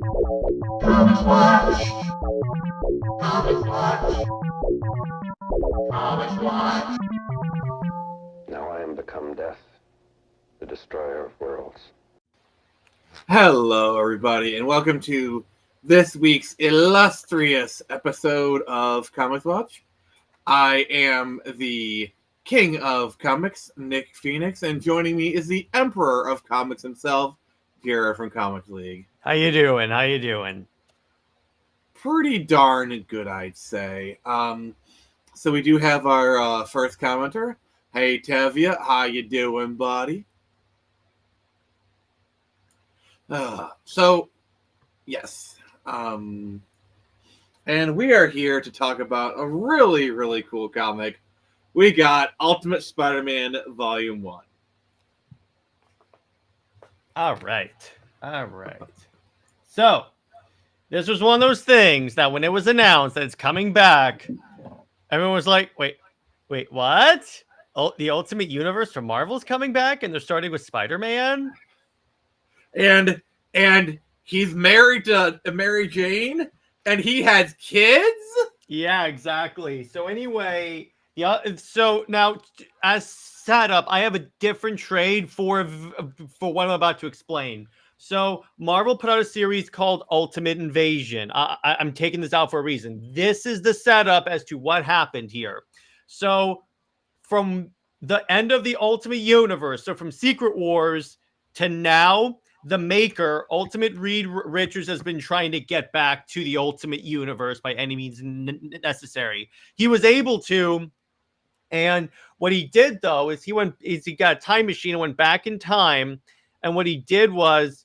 Comix Watch. Comix Watch. Comix Watch. Now I am become death, the destroyer of worlds. Hello, everybody, and welcome to this week's illustrious episode of Comix Watch. I am the King of Comics, Nick Phoenix, and joining me is the Emperor of Comics himself, Garrett from Comics League. How you doing? How you doing? Pretty darn good, I'd say. So we do have our first commenter. Hey, Tevya, how you doing, buddy? Yes. And we are here to talk about a really, really cool comic. We got Ultimate Spider-Man Volume 1. All right. So, this was one of those things that when it was announced that it's coming back, everyone was like, wait, what? Oh, the Ultimate Universe from Marvel's coming back and they're starting with Spider-Man? And he's married to Mary Jane and he has kids? Yeah, exactly. So anyway, so now as set up, I have a different trade for what I'm about to explain. So Marvel put out a series called Ultimate Invasion. I'm taking this out for a reason. This is the setup as to what happened here. So from the end of the Ultimate Universe, so from Secret Wars to now, the maker, Ultimate Reed Richards, has been trying to get back to the Ultimate Universe by any means necessary. He was able to, and what he did though is he got a time machine and went back in time, and what he did was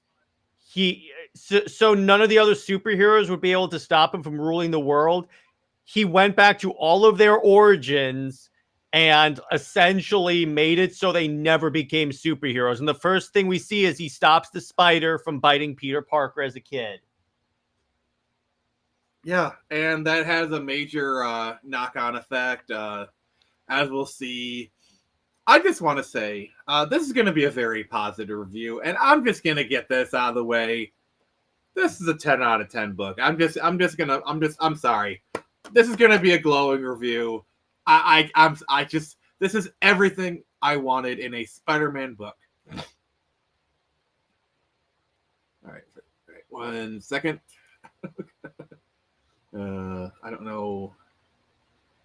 so none of the other superheroes would be able to stop him from ruling the world. He went back to all of their origins and essentially made it so they never became superheroes. And the first thing we see is he stops the spider from biting Peter Parker as a kid. Yeah, and that has a major knock-on effect, as we'll see. I just want to say, this is going to be a very positive review, and I'm just going to get this out of the way. This is a 10 out of 10 book. I'm sorry. This is going to be a glowing review. This is everything I wanted in a Spider-Man book. All right, 1 second. I don't know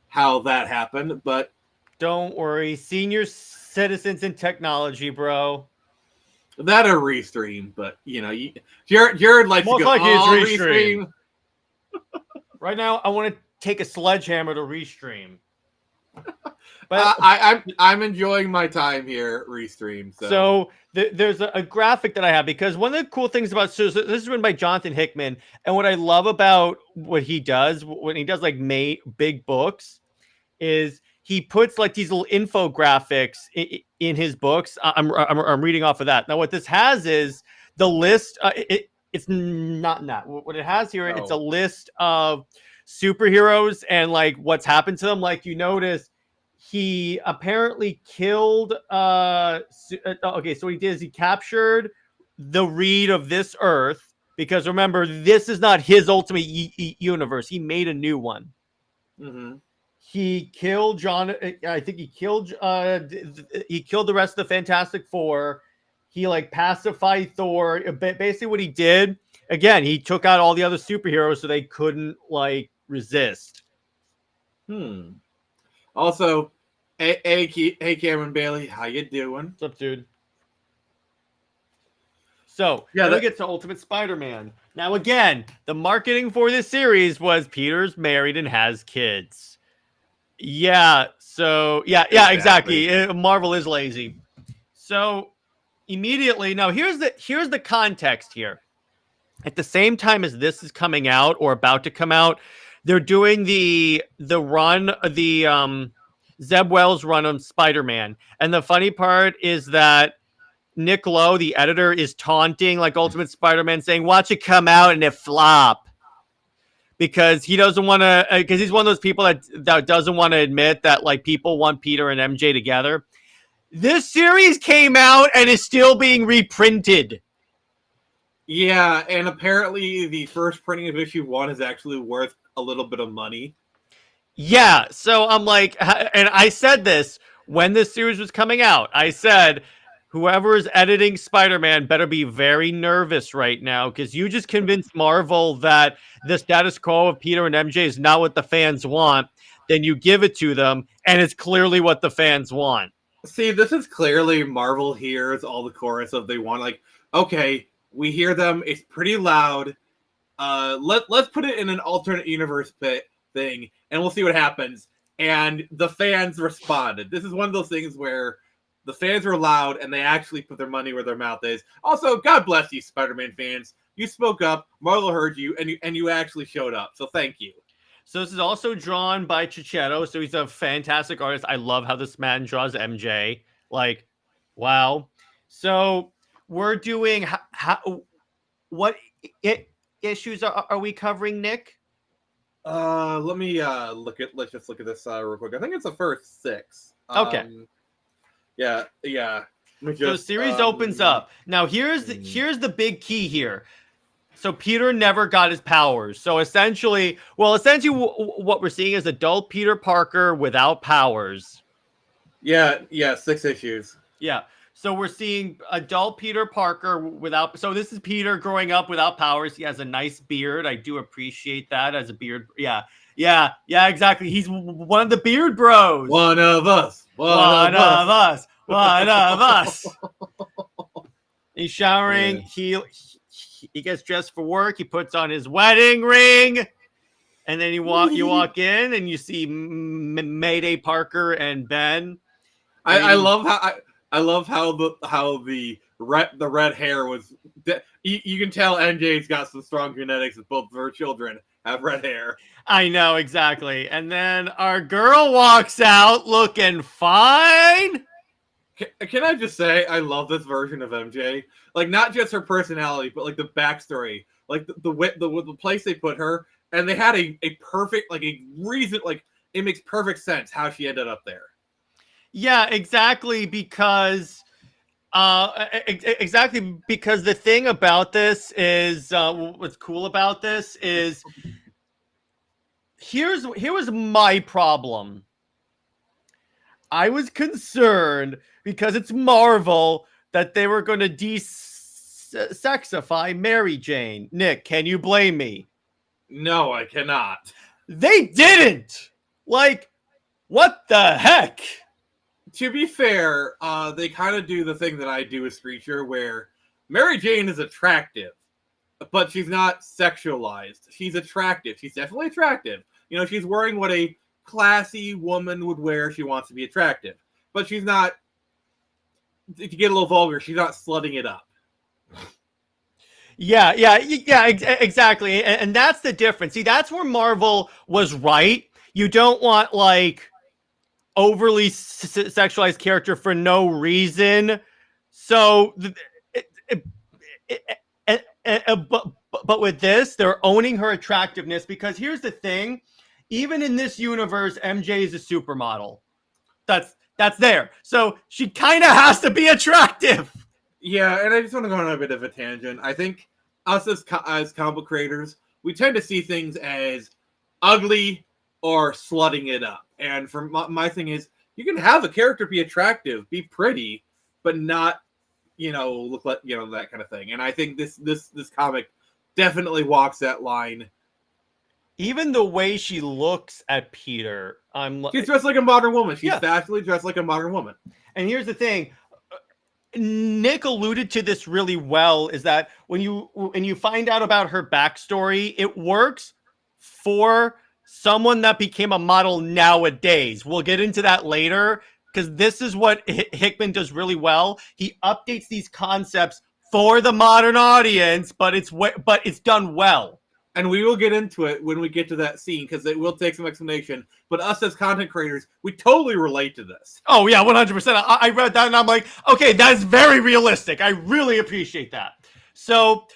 how that happened, but don't worry, senior citizens in technology, bro. That a restream, but you know, Jared likes most to go likely all it's restream. Right now, I want to take a sledgehammer to restream. But I'm enjoying my time here restream. So there's a graphic that I have, because one of the cool things about this is written by Jonathan Hickman, and what I love about what he does when he does like big books is he puts like these little infographics in his books. I'm reading off of that. Now what this has is the list. It's not that. What it has here, it's a list of superheroes and like what's happened to them. Like you notice, he apparently killed. Okay, so what he did is he captured the Reed of this Earth, because remember, this is not his Ultimate Universe. He made a new one. Mm-hmm. He killed John. I think he killed the rest of the Fantastic Four. He like pacified Thor. Basically, what he did again, he took out all the other superheroes so they couldn't like resist. Also, hey Cameron Bailey, how you doing? What's up, dude? So yeah, we get to Ultimate Spider-Man. Now again, the marketing for this series was Peter's married and has kids. Yeah, so yeah, exactly. Marvel is lazy. So immediately, now here's the context here. At the same time as this is coming out or about to come out, they're doing the run, the Zeb Wells run on Spider-Man. And the funny part is that Nick Lowe, the editor, is taunting like Ultimate Spider-Man, saying, watch it come out and it flop. Because he doesn't want to, because he's one of those people that doesn't want to admit that like people want Peter and MJ together. This series came out and is still being reprinted. Yeah, and apparently the first printing of issue 1 is actually worth a little bit of money. Yeah, so I'm like, and I said this when this series was coming out. I said, whoever is editing Spider-Man better be very nervous right now because you just convinced Marvel that the status quo of Peter and MJ is not what the fans want. Then you give it to them, and it's clearly what the fans want. See, this is clearly Marvel hears all the chorus of they want, like, okay, we hear them, it's pretty loud. Let's put it in an alternate universe thing, and we'll see what happens. And the fans responded. This is one of those things where the fans were loud, and they actually put their money where their mouth is. Also, God bless you, Spider-Man fans. You spoke up. Marvel heard you, and you actually showed up. So thank you. So this is also drawn by Chichetto. So he's a fantastic artist. I love how this man draws MJ. Like, wow. So we're doing what issues are we covering, Nick? Let me let's just look at this real quick. I think it's the first 6. Okay. Yeah. So the series opens up. Now here's the big key here. So Peter never got his powers. So essentially what we're seeing is adult Peter Parker without powers. Yeah, 6 issues. Yeah. So we're seeing adult Peter Parker without. So this is Peter growing up without powers. He has a nice beard. I do appreciate that as a beard. Yeah, exactly. He's one of the beard bros. One of us. One of us. He's showering. Yeah. He gets dressed for work. He puts on his wedding ring, and then you walk in and you see Mayday Parker and Ben. I love how the red hair was. You can tell MJ's got some strong genetics. As both of her children have red hair. I know exactly. And then our girl walks out looking fine. Can I just say I love this version of MJ? Like, not just her personality, but like the backstory, like the place they put her, and they had a perfect, like, a reason, like, it makes perfect sense how she ended up there. Yeah, exactly, because the thing about this is what's cool about this is here was my problem. I was concerned because it's Marvel that they were going to desexify Mary Jane. Nick, can you blame me? No, I cannot. They didn't. Like, what the heck? To be fair, they kind of do the thing that I do with Screecher, where Mary Jane is attractive, but she's not sexualized. She's attractive. She's definitely attractive. You know, she's wearing what a classy woman would wear if she wants to be attractive. But she's not, if you get a little vulgar, she's not slutting it up. Yeah, exactly. And that's the difference. See, that's where Marvel was right. You don't want, like, overly sexualized character for no reason. So, but with this, they're owning her attractiveness, because here's the thing. Even in this universe, MJ is a supermodel. That's there. So she kind of has to be attractive. Yeah, and I just want to go on a bit of a tangent. I think us as comic book creators, we tend to see things as ugly or slutting it up. And for my thing is, you can have a character be attractive, be pretty, but not, look like, that kind of thing. And I think this comic definitely walks that line. Even the way she looks at Peter, she's dressed like a modern woman. She's fashionably dressed like a modern woman. And here's the thing. Nick alluded to this really well, is that when you find out about her backstory, it works for someone that became a model nowadays. We'll get into that later, because this is what Hickman does really well. He updates these concepts for the modern audience, but it's done well. And we will get into it when we get to that scene, because it will take some explanation. But us as content creators, we totally relate to this. Oh, yeah, 100%. I read that and I'm like, okay, that is very realistic. I really appreciate that. So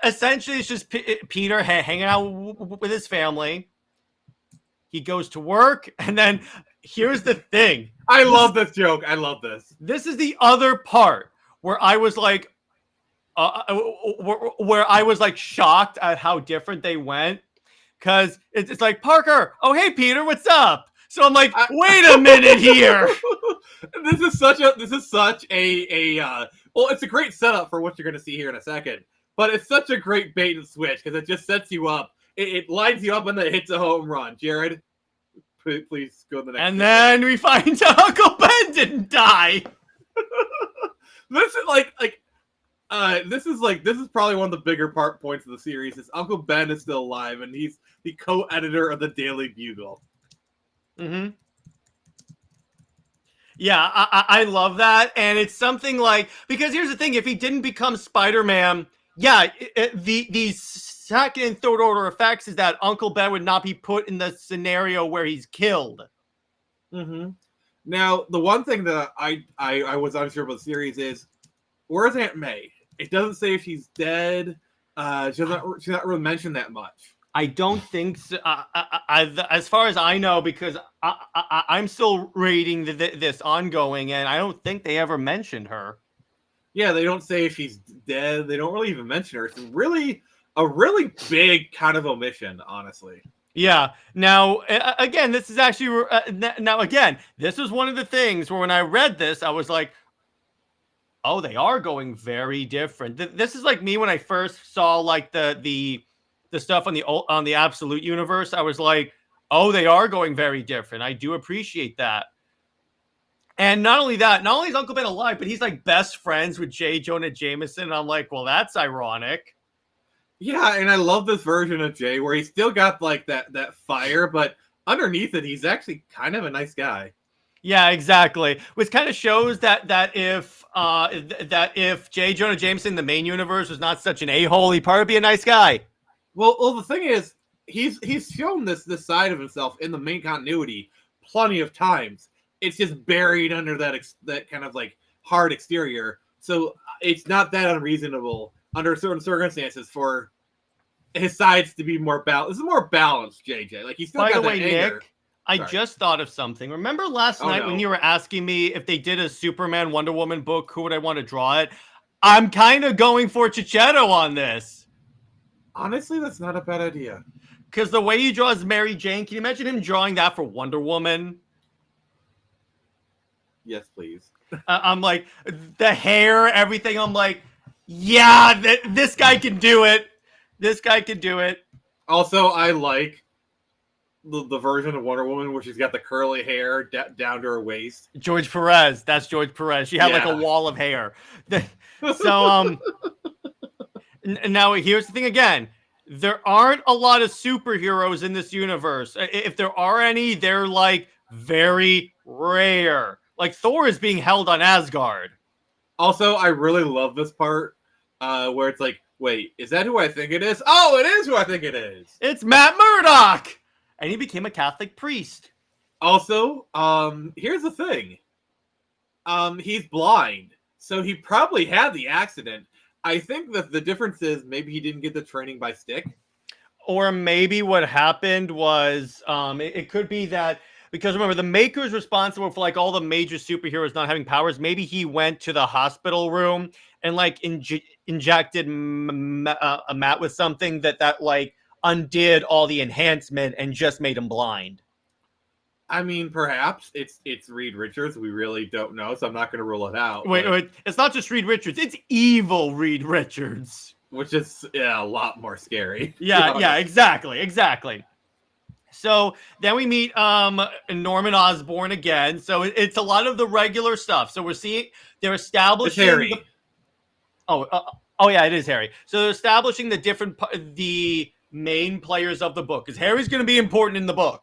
essentially, it's just Peter hanging out with his family. He goes to work, and then here's the thing. I love this joke. I love this. This is the other part where I was like, where I was like shocked at how different they went. Because it's like, Parker, oh, hey, Peter, what's up? So I'm like, wait a minute here. This is such a well, it's a great setup for what you're going to see here in a second. But it's such a great bait and switch because it just sets you up. It lines you up and then it hits a home run. Jared, please go to the next. And then we find out Uncle Ben didn't die. This is probably one of the bigger points of the series. Is Uncle Ben is still alive and he's the co-editor of the Daily Bugle. Mm-hmm. Yeah, I love that, and it's something like, because here's the thing: if he didn't become Spider-Man, yeah, the second and third order effects is that Uncle Ben would not be put in the scenario where he's killed. Mm-hmm. Now, the one thing that I was unsure about the series is, where's Aunt May? It doesn't say if she's dead. She's not really mentioned that much. I don't think so. As far as I know, because I'm still reading this ongoing, and I don't think they ever mentioned her. Yeah, they don't say if she's dead. They don't really even mention her. It's really a really big kind of omission, honestly. Yeah. Now, again, this is actually this was one of the things where when I read this, I was like, oh, they are going very different. This is like me when I first saw like the stuff on the Absolute Universe. I was like, oh, they are going very different. I do appreciate that. And not only is Uncle Ben alive, but he's like best friends with J. Jonah Jameson. And I'm like, well, that's ironic. Yeah, and I love this version of Jay where he's still got like that fire, but underneath it, he's actually kind of a nice guy. Yeah, exactly. Which kind of shows that if J. Jonah Jameson, the main universe, was not such an a-hole, he'd probably be a nice guy. Well, the thing is, he's shown this side of himself in the main continuity plenty of times. It's just buried under that kind of like hard exterior, so it's not that unreasonable under certain circumstances for his sides to be more balanced. This is more balanced, JJ. Like he's still By got the way, that anger. Nick, I just thought of something. Remember last night when you were asking me if they did a Superman Wonder Woman book, who would I want to draw it? I'm kind of going for Chichetto on this. Honestly, that's not a bad idea. Because the way he draws Mary Jane, can you imagine him drawing that for Wonder Woman? Yes, please. I'm like, the hair, everything. I'm like, yeah, this guy can do it. This guy can do it. Also, I like the version of Wonder Woman where she's got the curly hair down to her waist. George Perez. That's George Perez. She had like a wall of hair. So, now here's the thing again. There aren't a lot of superheroes in this universe. If there are any, they're like very rare. Like Thor is being held on Asgard. Also, I really love this part where it's like, wait, is that who I think it is? Oh, it is who I think it is. It's Matt Murdock. And he became a Catholic priest. Also, here's the thing. He's blind, so he probably had the accident. I think that the difference is maybe he didn't get the training by stick. Or maybe what happened was, it could be that, because remember, the Maker is responsible for like all the major superheroes not having powers. Maybe he went to the hospital room and like injected Matt with something that like undid all the enhancement and just made him blind. I mean, perhaps it's Reed Richards. We really don't know, so I'm not going to rule it out. Wait, it's not just Reed Richards. It's evil Reed Richards. Which is a lot more scary. Yeah, exactly. So then we meet Norman Osborn again. So it's a lot of the regular stuff. So we're seeing they're establishing. It's Harry. Oh yeah, it is Harry. So they're establishing the main players of the book, because Harry's going to be important in the book.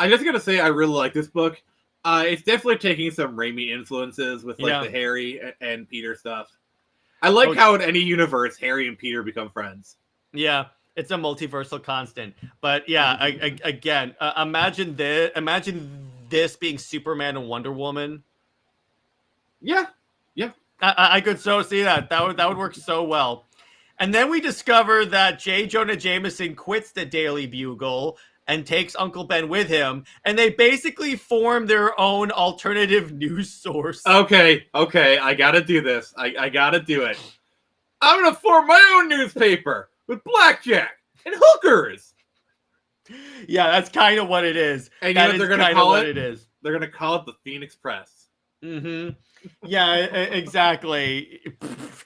I'm just gonna say I really like this book. It's definitely taking some Raimi influences with like the Harry and Peter stuff. I like how in any universe Harry and Peter become friends. Yeah, it's a multiversal constant. But yeah, again, imagine this being Superman and Wonder Woman. Yeah. I could so see that. That would work so well. And then we discover that J. Jonah Jameson quits the Daily Bugle and takes Uncle Ben with him, and they basically form their own alternative news source. Okay, I gotta do this. I gotta do it. I'm gonna form my own newspaper with blackjack and hookers. Yeah, that's kind of what it is. And you That know what is they're gonna kind of call what it? it is. They're gonna call it the Phoenix Press. Mm-hmm. Yeah, exactly.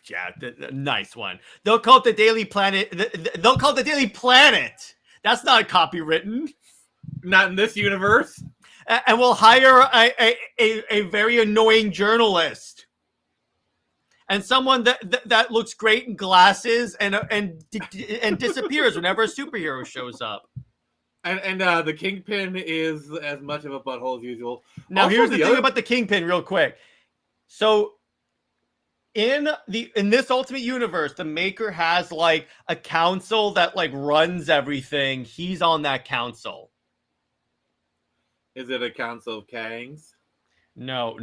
Yeah, nice one. They'll call it the Daily Planet. They'll call it the Daily Planet. That's not copywritten. Not in this universe. And we'll hire a very annoying journalist. And someone that looks great in glasses and disappears whenever a superhero shows up. And the Kingpin is as much of a butthole as usual. Now, Also, here's the thing about the Kingpin, real quick. So, in this Ultimate Universe, the Maker has like a council that like runs everything. He's on that council. Is it a Council of Kangs? No.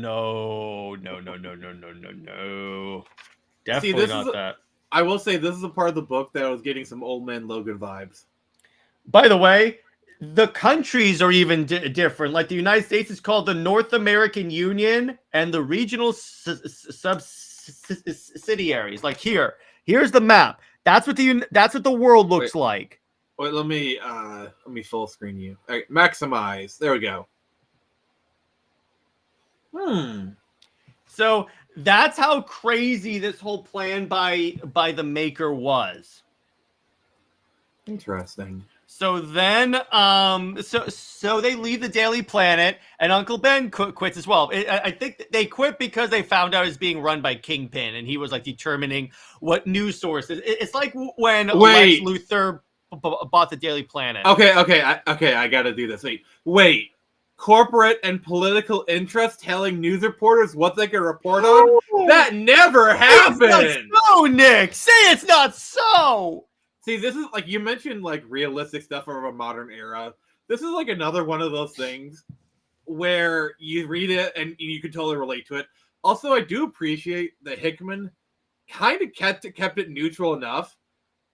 Definitely not that. I will say this is a part of the book that I was getting some Old Man Logan vibes. By the way, the countries are even different. Like the United States is called the North American Union, and the regional subsidiaries. Like here's the map. That's what the world looks like. Wait, let me full screen you. All right, maximize. There we go. So that's how crazy this whole plan by the Maker was. Interesting. So then, so they leave the Daily Planet, and Uncle Ben quits as well. I think they quit because they found out it's being run by Kingpin, and he was like determining what news sources. It's like when Lex Luthor bought the Daily Planet. Okay, I gotta do this. Wait. Corporate and political interests telling news reporters what they can report on? That never happened! No, Nick! Say it's not so! See, this is like you mentioned, like realistic stuff of a modern era. This is like another one of those things where you read it and you can totally relate to it. Also, I do appreciate that Hickman kind of kept it neutral enough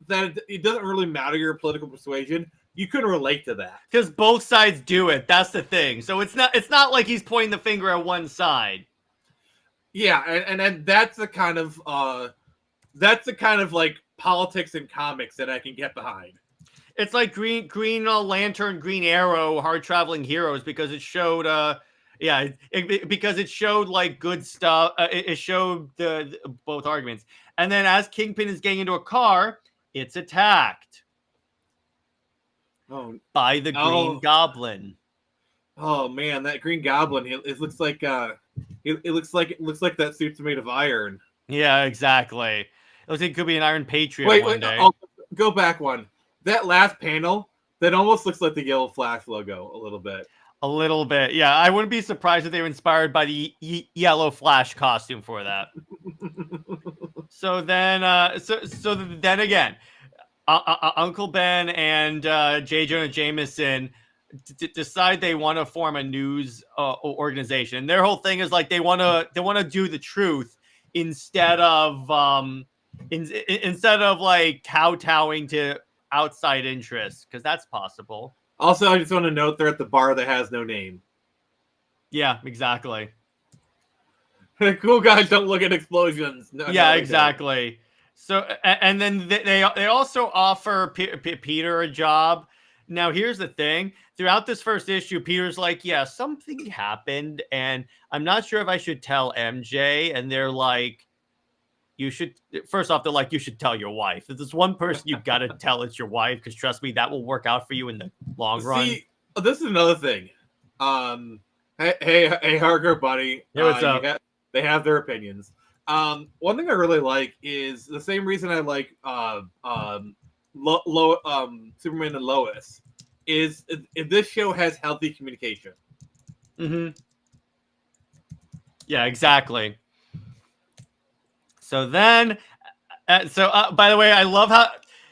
that it doesn't really matter your political persuasion. You couldn't relate to that because both sides do it. That's the thing. So it's not like he's pointing the finger at one side. Yeah, and that's the kind of like politics and comics that I can get behind. It's like Green Lantern, Green Arrow, Hard Traveling Heroes because it showed because it showed like good stuff. It showed the both arguments, and then as Kingpin is getting into a car, it's attacked. By the Green Goblin. Oh man, that Green Goblin! It looks like it looks like that suit's made of iron. Yeah, exactly. It looks like it could be an Iron Patriot one day. I'll go back one. That last panel that almost looks like the Yellow Flash logo a little bit. A little bit, yeah. I wouldn't be surprised if they were inspired by the Yellow Flash costume for that. So then again. Uncle Ben and J. Jonah Jameson decide they want to form a news organization. Their whole thing is like they want to do the truth instead of like kowtowing to outside interests because that's possible. Also, I just want to note they're at the bar that has no name. Yeah, exactly. Cool guys don't look at explosions. Yeah, exactly. So, and then they also offer Peter a job. Now, here's the thing. Throughout this first issue, Peter's like, yeah, something happened, and I'm not sure if I should tell MJ. And they're like, you should, first off, they're like, you should tell your wife. If there's one person you've got to tell, it's your wife, because trust me, that will work out for you in the long run. See, this is another thing. Hey, Harker, buddy. Hey, what's up? They have their opinions. One thing I really like is the same reason I like Superman and Lois is if this show has healthy communication. Mm-hmm. Yeah, exactly. So then, by the way, I love how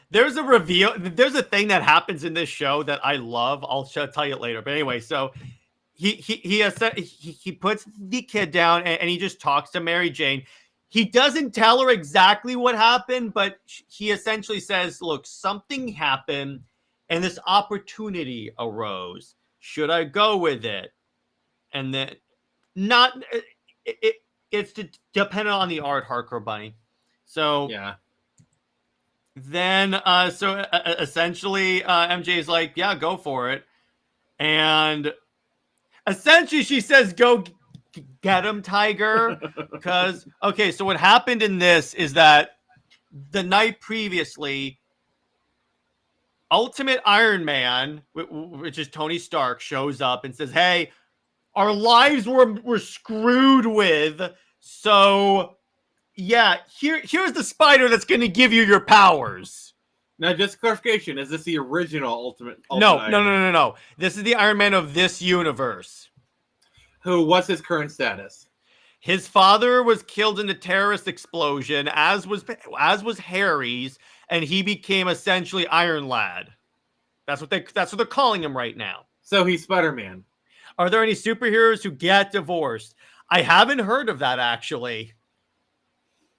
there's a reveal. There's a thing that happens in this show that I love. I'll tell you later. But anyway, so he puts the kid down and he just talks to Mary Jane. He doesn't tell her exactly what happened, but he essentially says, look, something happened and this opportunity arose. Should I go with it? And then it's dependent on the art, Hardcore Bunny. So yeah. then essentially MJ is like, yeah, go for it. And essentially she says, go get him, Tiger. Because, okay, so what happened in this is that the night previously, Ultimate Iron Man, which is Tony Stark, shows up and says, hey, our lives were screwed with. So, yeah, here's the spider that's going to give you your powers. Now, just clarification: is this the original Ultimate No. Iron Man? This is the Iron Man of this universe. What's his current status? His father was killed in a terrorist explosion, as was Harry's, and he became essentially Iron Lad. That's what they're calling him right now. So he's Spider-Man. Are there any superheroes who get divorced? I haven't heard of that, actually.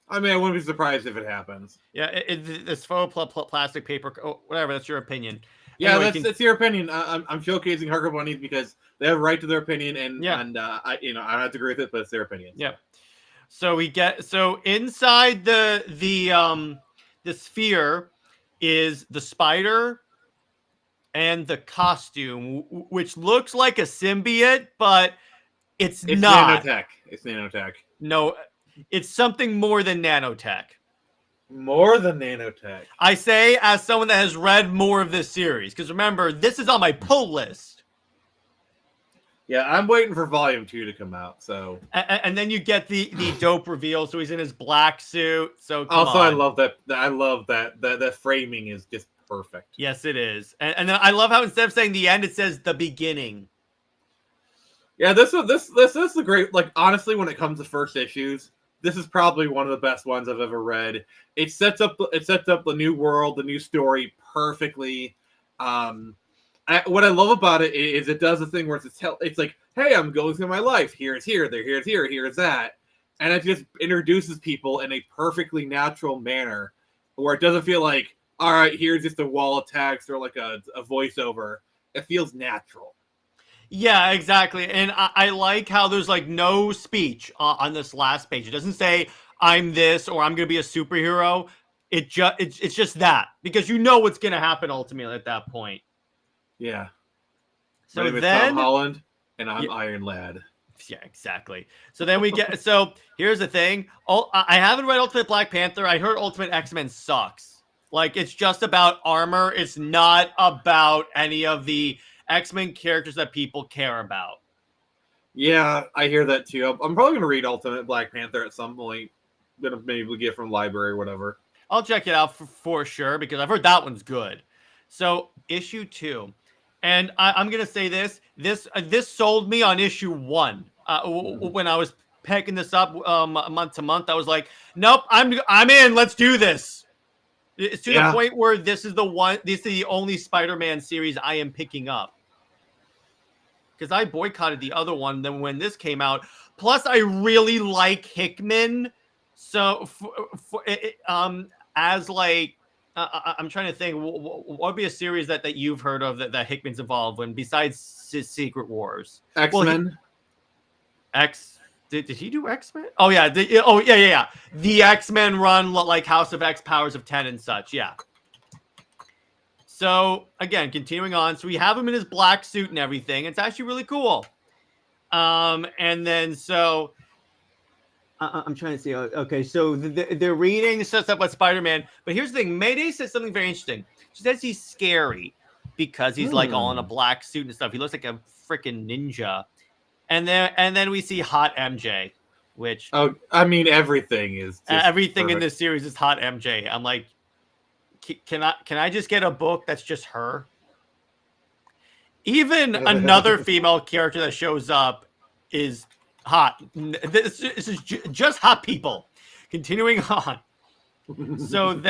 I mean, I wouldn't be surprised if it happens. Yeah, this faux plastic paper, whatever. That's your opinion. Yeah, Anyway, that's your opinion. I'm showcasing Harker Bunnies because they have a right to their opinion, and Yeah. I don't have to agree with it, but it's their opinion. Yeah. So inside the sphere is the spider and the costume, which looks like a symbiote, but it's not. Nanotech. It's nanotech. No, it's something more than nanotech. More than nanotech. I say as someone that has read more of this series, because remember, this is on my pull list. Yeah, I'm waiting for Volume 2 to come out. So, and then you get the dope reveal. So he's in his black suit. So also, I love that. I love that. The framing is just perfect. Yes, it is. And then I love how instead of saying the end, it says the beginning. Yeah, this is the great. Like, honestly, when it comes to first issues, this is probably one of the best ones I've ever read. It sets up the new world, the new story perfectly. What I love about it is it does the thing where it's like, hey, I'm going through my life. Here's here, here's here, here's that, and it just introduces people in a perfectly natural manner, where it doesn't feel like, all right, here's just a wall of text or like a voiceover. It feels natural. Yeah, exactly. And I like how there's like no speech on this last page. It doesn't say I'm this or I'm going to be a superhero. It's just that, because you know what's going to happen ultimately at that point. Yeah. So My name is then Tom Holland, and I'm Iron Lad. Yeah, exactly. So then we get. So here's the thing. I haven't read Ultimate Black Panther. I heard Ultimate X-Men sucks. Like, it's just about armor. It's not about any of the X-Men characters that people care about. Yeah, I hear that too. I'm probably gonna read Ultimate Black Panther at some point. Gonna maybe get it from the library or whatever. I'll check it out for sure, because I've heard that one's good. So issue 2, and I'm gonna say this sold me on issue 1. When I was picking this up month to month, I was like, nope, I'm in. Let's do this. It's to the point where this is the only Spider-Man series I am picking up, because I boycotted the other one then when this came out. Plus, I really like Hickman, so as like I'm trying to think, what would be a series that you've heard of that Hickman's involved in besides Secret Wars? X-Men. Did he do X-Men? Oh yeah. Yeah. The X-Men run like House of X, Powers of 10 and such. Yeah. So again, continuing on. So we have him in his black suit and everything. It's actually really cool. And then so I'm trying to see. Okay, so they're reading stuff about Spider-Man. But here's the thing. Mayday says something very interesting. She says he's scary because he's like all in a black suit and stuff. He looks like a freaking ninja. And then we see hot MJ, which I mean, everything is everything perfect. in this series is hot MJ. I'm like, can I just get a book that's just her? Even another female character that shows up is hot. This is just hot people. Continuing on. So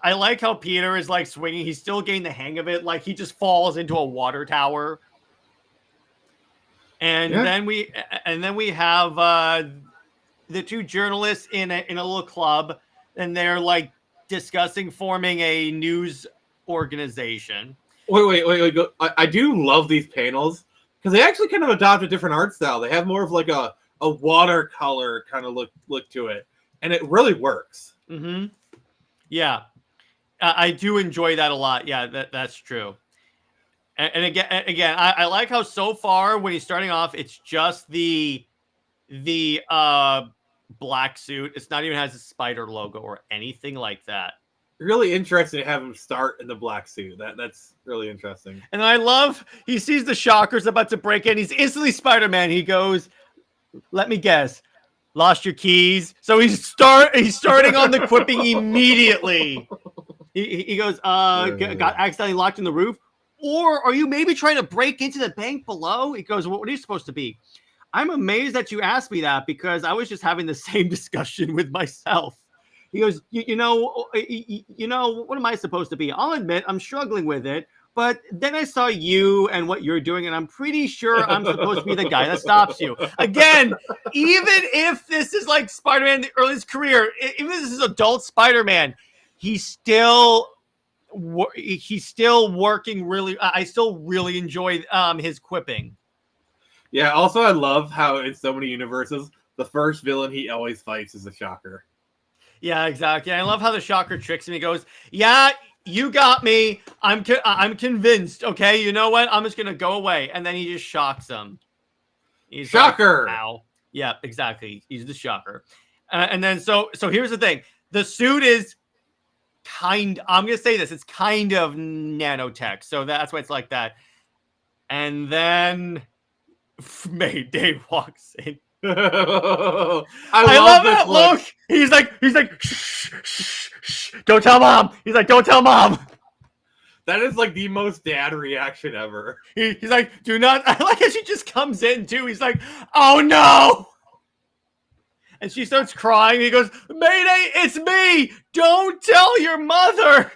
I like how Peter is like swinging. He's still getting the hang of it. Like, he just falls into a water tower. And then we have the two journalists in a little club, and they're like discussing forming a news organization. Wait. I do love these panels because they actually kind of adopt a different art style. They have more of like a watercolor kind of look to it, and it really works. Mm-hmm. Yeah, I do enjoy that a lot. Yeah, that's true. And again, I like how so far when he's starting off, it's just the black suit. It's not even has a spider logo or anything like that. Really interesting to have him start in the black suit. That's really interesting. And I love he sees the Shockers about to break in. He's instantly Spider-Man. He goes, "Let me guess, lost your keys." So he's starting on the quipping immediately. He goes, got accidentally locked in the roof, or are you maybe trying to break into the bank below? He goes, what are you supposed to be? I'm amazed that you asked me that because I was just having the same discussion with myself. He goes, you know, what am I supposed to be? I'll admit I'm struggling with it, but then I saw you and what you're doing, and I'm pretty sure I'm supposed to be the guy that stops you. Again, even if this is like Spider-Man in the earliest career, even if this is adult Spider-Man, he's still working really. I still really enjoy his quipping. Yeah, also I love how in so many universes, the first villain he always fights is a Shocker. Yeah, exactly. I love how the Shocker tricks him. He goes, "Yeah, you got me. I'm convinced. Okay, you know what? I'm just gonna go away." And then he just shocks him. He's Shocker! Like, ow. Yeah, exactly. He's the Shocker. And then so here's the thing. The suit is I'm gonna say this. It's kind of nanotech, so that's why it's like that. And then Mayday walks in. I love that look. He's like, shh, shh, shh. Don't tell mom. He's like, don't tell mom. That is like the most dad reaction ever. He's like, do not. I like how she just comes in too. He's like, oh no. And she starts crying. He goes, Mayday, it's me. Don't tell your mother.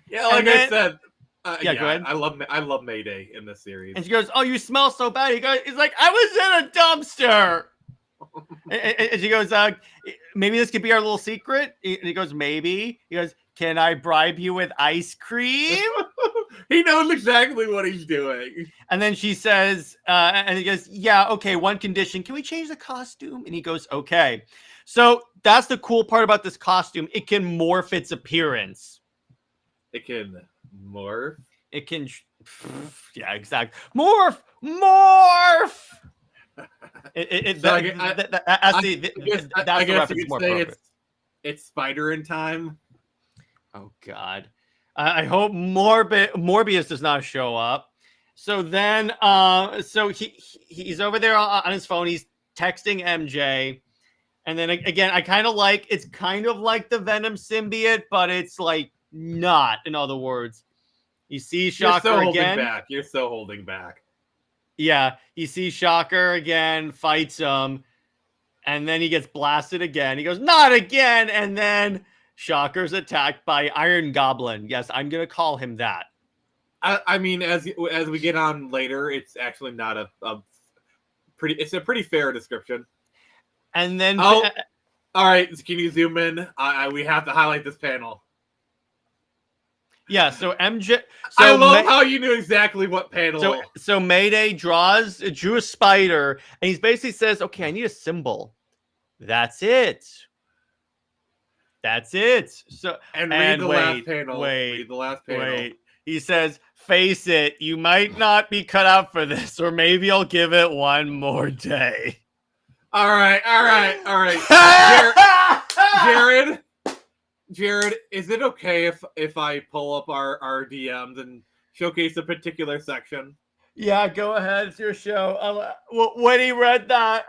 Yeah, like I said. Yeah, go ahead. I love Mayday in this series. And she goes, "Oh, you smell so bad." He's like, "I was in a dumpster." and she goes, "Maybe this could be our little secret." And he goes, "Maybe." He goes, "Can I bribe you with ice cream?" He knows exactly what he's doing. And then she says, and he goes, "Yeah, okay. One condition: can we change the costume?" And he goes, "Okay." So that's the cool part about this costume. It can morph its appearance. It can morph. It can, yeah, exactly. Morph. That's the reference more appropriate. It's Spider in time. Oh God, I hope Morbius does not show up. So then, so he's over there on his phone. He's texting MJ, and then again, it's kind of like the Venom symbiote, but it's like not. In other words, you see Shocker again. You're so holding back. Yeah, you see Shocker again, fights him, and then he gets blasted again. He goes, "Not again!" And then Shocker's attacked by Iron Goblin. Yes, I'm gonna call him that. I mean, as we get on later, it's actually not a pretty fair description. And then, all right, can you zoom in? We have to highlight this panel. Yeah, so MJ. So I love how you knew exactly what panel. So Mayday drew a spider, and he basically says, "Okay, I need a symbol." That's it. So read the last panel. Read the last panel. Wait. He says, "Face it, you might not be cut out for this, or maybe I'll give it one more day." All right. Jared, is it okay if I pull up our DMs and showcase a particular section? Yeah, go ahead. It's your show. When I read that,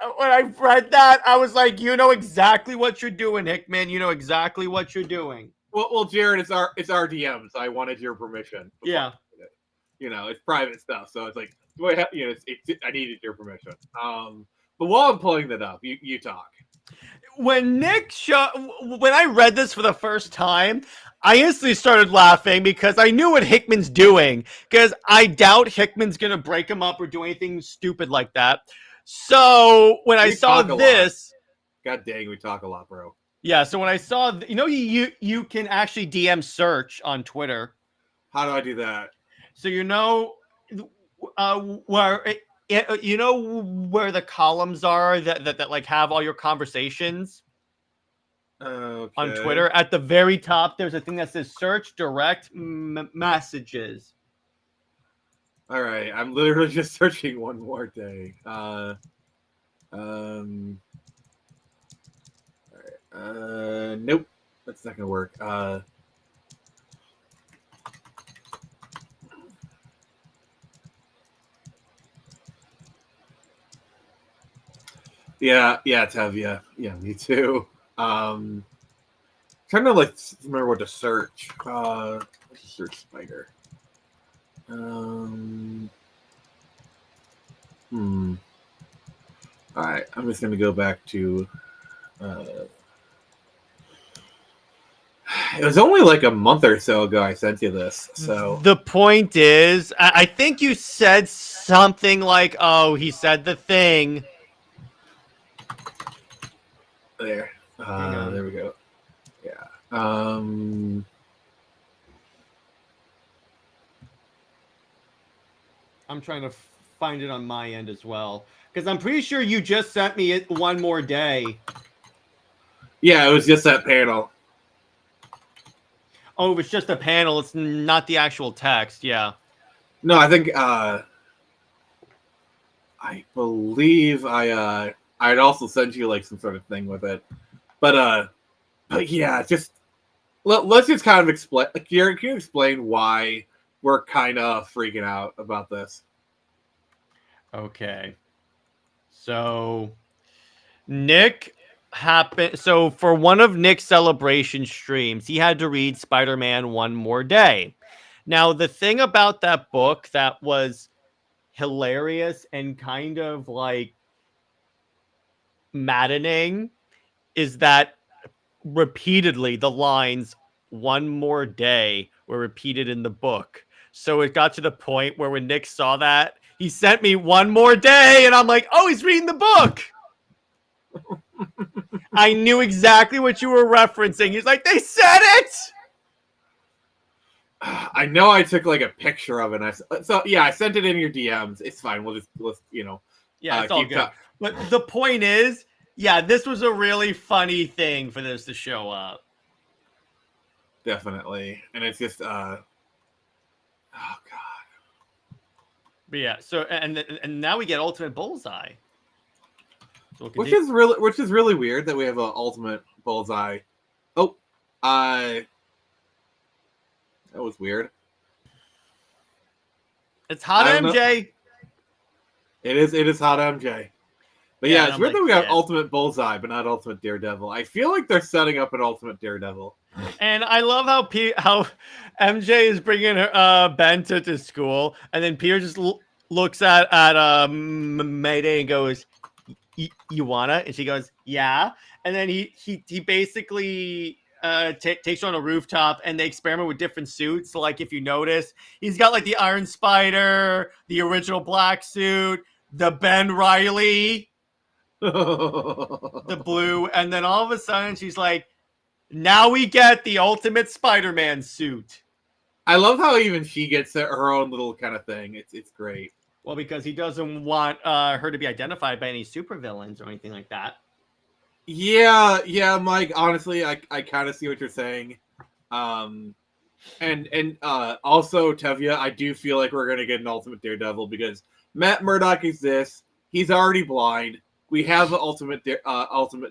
I was like, you know exactly what you're doing, Hickman. You know exactly what you're doing. Well, Jared, it's our DMs. I wanted your permission. Yeah. It's private stuff, so it's like, I needed your permission. But while I'm pulling that up, you talk. When I read this for the first time, I instantly started laughing because I knew what Hickman's doing. Because I doubt Hickman's gonna break him up or do anything stupid like that. So when I saw this, God dang, we talk a lot, bro. Yeah. So when I saw, you can actually DM search on Twitter. How do I do that? So where the columns are that like have all your conversations. Okay. on Twitter. At the very top, there's a thing that says search direct messages. All right, I'm literally just searching one more day. Um, all right. Nope, that's not gonna work. Yeah, Tevya. Yeah, me too. Trying to like remember what to search. What's a search spider? Hmm. All right, I'm just gonna go back to. Uh, it was only like a month or so ago I sent you this, so The point is, I think you said something like, "Oh, he said the thing." there. Hang on. There we go. Yeah. I'm trying to find it on my end as well, because I'm pretty sure you just sent me it one more day. Yeah, it was just that panel. Oh, it was just a panel. It's not the actual text. Yeah. No, I think I believe I'd also sent you like some sort of thing with it. But yeah, just let's just kind of explain. Can you explain why we're kind of freaking out about this? Okay. So Nick happened. So for one of Nick's celebration streams, he had to read Spider-Man One More Day. Now, the thing about that book that was hilarious and kind of like maddening is that repeatedly the lines "one more day" were repeated in the book. So it got to the point where when Nick saw that, he sent me "one more day," and I'm like, "Oh, he's reading the book." I knew exactly what you were referencing. He's like, "They said it." I know I took like a picture of it. I sent it in your DMs. It's fine. Let's Yeah, it's all keep good. But the point is, yeah, this was a really funny thing for this to show up. definitely, and it's just oh god. But yeah, so and now we get Ultimate Bullseye. So Which is really weird that we have an ultimate bullseye. Oh, that was weird. it's hot MJ. It is hot MJ. But yeah, it's I'm weird like, that we got yeah. ultimate bullseye, but not ultimate daredevil. I feel like they're setting up an ultimate daredevil. And I love how MJ is bringing her Benta to school, and then Peter just looks at Mayday and goes, "You wanna?" And she goes, "Yeah." And then he basically takes her on a rooftop, and they experiment with different suits. So, like, if you notice, he's got like the Iron Spider, the original black suit, the Ben Riley, the blue, and then all of a sudden she's like, now we get the ultimate Spider-Man suit. I love how even she gets her own little kind of thing. It's great. Well, because he doesn't want her to be identified by any supervillains or anything like that. Yeah, Mike. Honestly, I kind of see what you're saying. And also Tevya, I do feel like we're gonna get an ultimate daredevil because Matt Murdock exists. He's already blind. We have an ultimate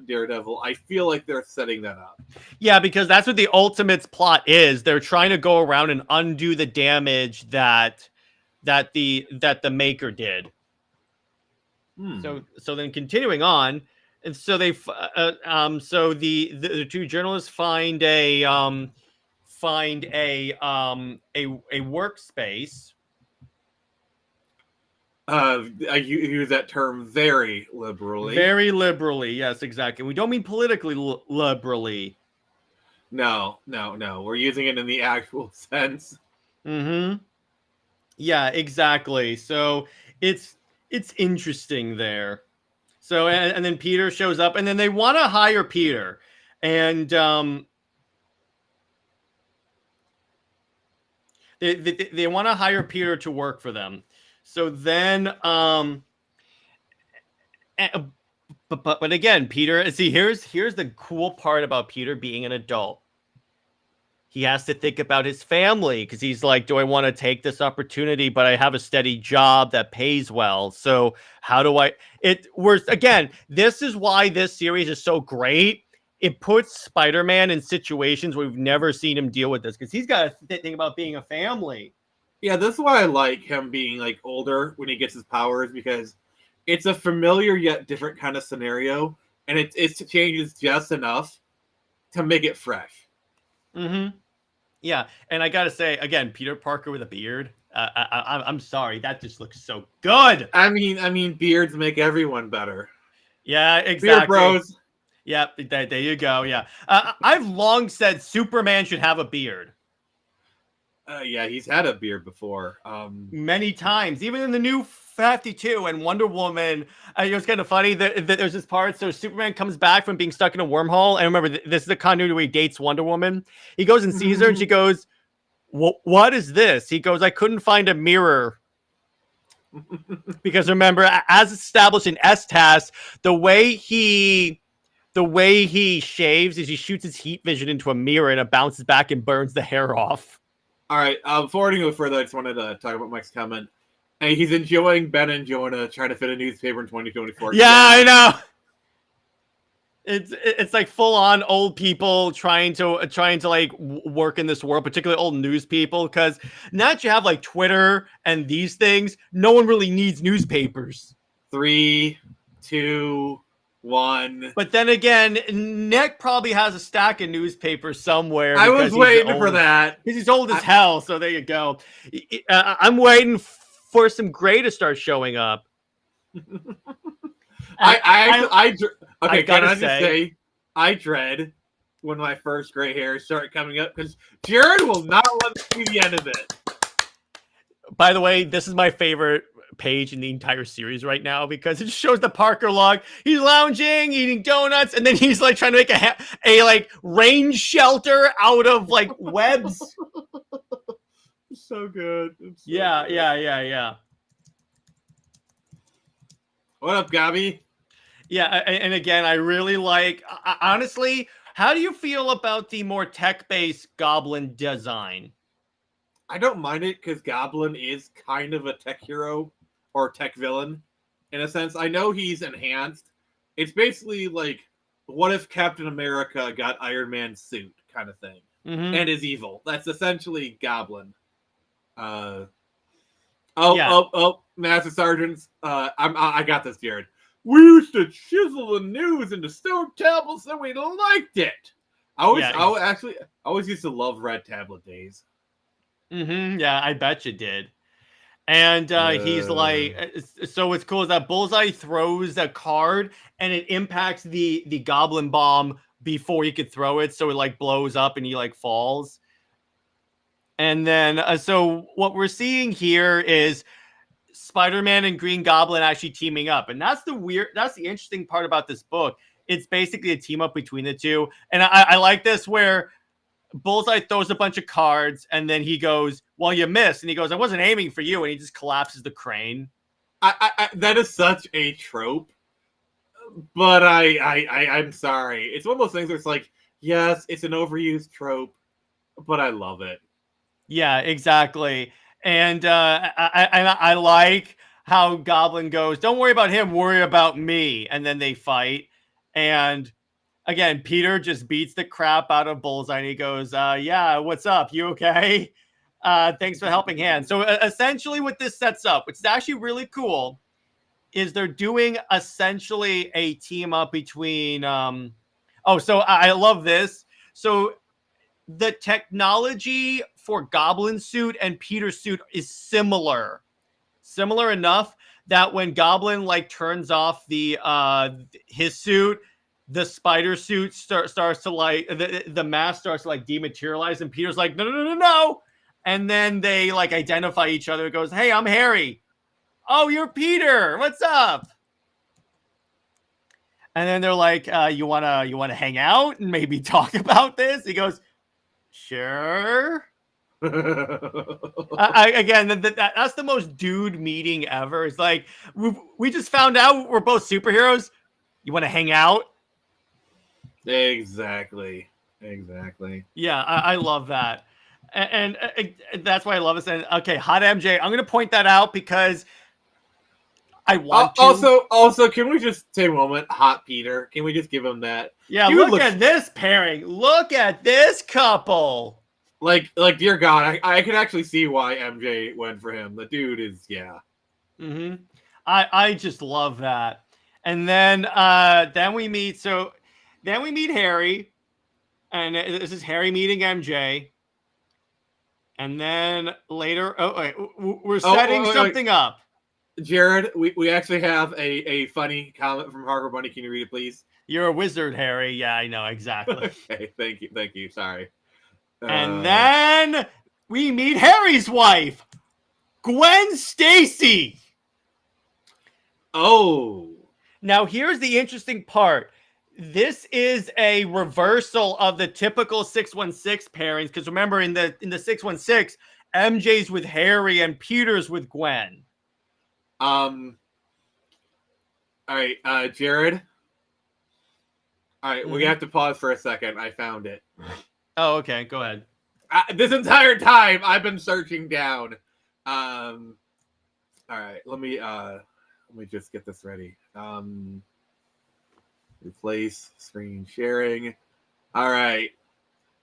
daredevil. I feel like they're setting that up. Yeah, because that's what the Ultimate's plot is. They're trying to go around and undo the damage that the Maker did. So then continuing on, and so they so the two journalists find a workspace. I use that term very liberally. Very liberally, yes, exactly. We don't mean politically liberally. No. We're using it in the actual sense. Mm-hmm. Yeah, exactly. So it's interesting there. So and then Peter shows up, and then they want to hire Peter, and they want to hire Peter to work for them. So then But again, Peter, see, here's the cool part about Peter being an adult. He has to think about his family because he's like, do I want to take this opportunity? But I have a steady job that pays well. So how do I? Again, this is why this series is so great. It puts Spider-Man in situations where we've never seen him deal with this because he's got to think about being a family. Yeah, this is why I like him being like older when he gets his powers, because it's a familiar yet different kind of scenario, and it changes just enough to make it fresh. Mm-hmm. Yeah, and I gotta say again, Peter Parker with a beard. I'm sorry, that just looks so good. I mean, beards make everyone better. Yeah, exactly. Beard bros. Yep, there you go. Yeah, I've long said Superman should have a beard. Yeah, he's had a beard before. Many times, even in the new 52 and Wonder Woman. It was kind of funny that there's this part. So Superman comes back from being stuck in a wormhole. And remember, this is the continuity where he dates Wonder Woman. He goes and sees her and she goes, what is this? He goes, I couldn't find a mirror. Because remember, as established in S-TAS, the way he shaves is he shoots his heat vision into a mirror and it bounces back and burns the hair off. All right. Before I go further, I just wanted to talk about Mike's comment. And he's enjoying Ben and Jonah trying to fit a newspaper in 2024. Yeah, I know. It's like full on old people trying to like work in this world, particularly old news people. Because now that you have like Twitter and these things, no one really needs newspapers. 3, 2, 1. But then again, Nick probably has a stack of newspapers somewhere. I was waiting for that. Because he's old as hell. So there you go. I'm waiting for some gray to start showing up. I gotta say, I dread when my first gray hairs start coming up because Jared will not let me see the end of it. By the way, this is my favorite page in the entire series right now because it shows the Parker log. He's lounging, eating donuts, and then he's like trying to make a like rain shelter out of like webs. So good. Yeah. What up, Gabby? Yeah, and again, I really like. Honestly, how do you feel about the more tech-based Goblin design? I don't mind it because Goblin is kind of a tech hero or tech villain in a sense. I know he's enhanced. It's basically like, what if Captain America got Iron Man's suit kind of thing, and is evil? That's essentially Goblin. Master Sergeants. I got this, Jared. We used to chisel the news into stone tablets and we liked it. I always used to love red tablet days. Yeah, I bet you did. And he's like, so what's cool is that Bullseye throws a card and it impacts the Goblin bomb before he could throw it, so it like blows up and he like falls. And then, so what we're seeing here is Spider-Man and Green Goblin actually teaming up. And that's the interesting part about this book. It's basically a team up between the two. And I like this where Bullseye throws a bunch of cards and then he goes, well, you missed. And he goes, I wasn't aiming for you. And he just collapses the crane. That is such a trope. But I'm sorry. It's one of those things where it's like, yes, it's an overused trope, but I love it. Yeah, exactly. And I like how Goblin goes, don't worry about him, worry about me. And then they fight. And again, Peter just beats the crap out of Bullseye. And he goes, yeah, what's up? You okay? Thanks for helping hand. So essentially what this sets up, which is actually really cool, is they're doing essentially a team up between... so I love this. So the technology for Goblin suit and Peter's suit is similar enough that when Goblin like turns off the his suit, the spider suit starts to like the mask starts to like dematerialize, and Peter's like no, and then they like identify each other. It goes, hey, I'm Harry. Oh, you're Peter. What's up? And then they're like, you wanna hang out and maybe talk about this? He goes, sure. Again, that's the most dude meeting ever. It's like we just found out we're both superheroes. You want to hang out? Exactly. Yeah, I love that. And that's why I love this. And okay, hot MJ. I'm going to point that out because I want to. Also, can we just take a moment? Hot Peter. Can we just give him that? Yeah, Dude look at this pairing. Look at this couple. like dear God, I can actually see why MJ went for him. The dude is Mm-hmm. I just love that. And then we meet. So then we meet Harry, and this is Harry meeting MJ. And then later, we're setting something up. Jared, we actually have a funny comment from Harper Bunny. Can you read it, please? You're a wizard, Harry. Yeah, I know exactly. Okay, thank you. Sorry. And then we meet Harry's wife, Gwen Stacy. Oh. Now, here's the interesting part. This is a reversal of the typical 616 pairings. Because remember, in the 616, MJ's with Harry and Peter's with Gwen. All right, Jared. All right, we have to pause for a second. I found it. Oh, okay. Go ahead. This entire time, I've been searching down. All right, let me just get this ready. Replace screen sharing. All right.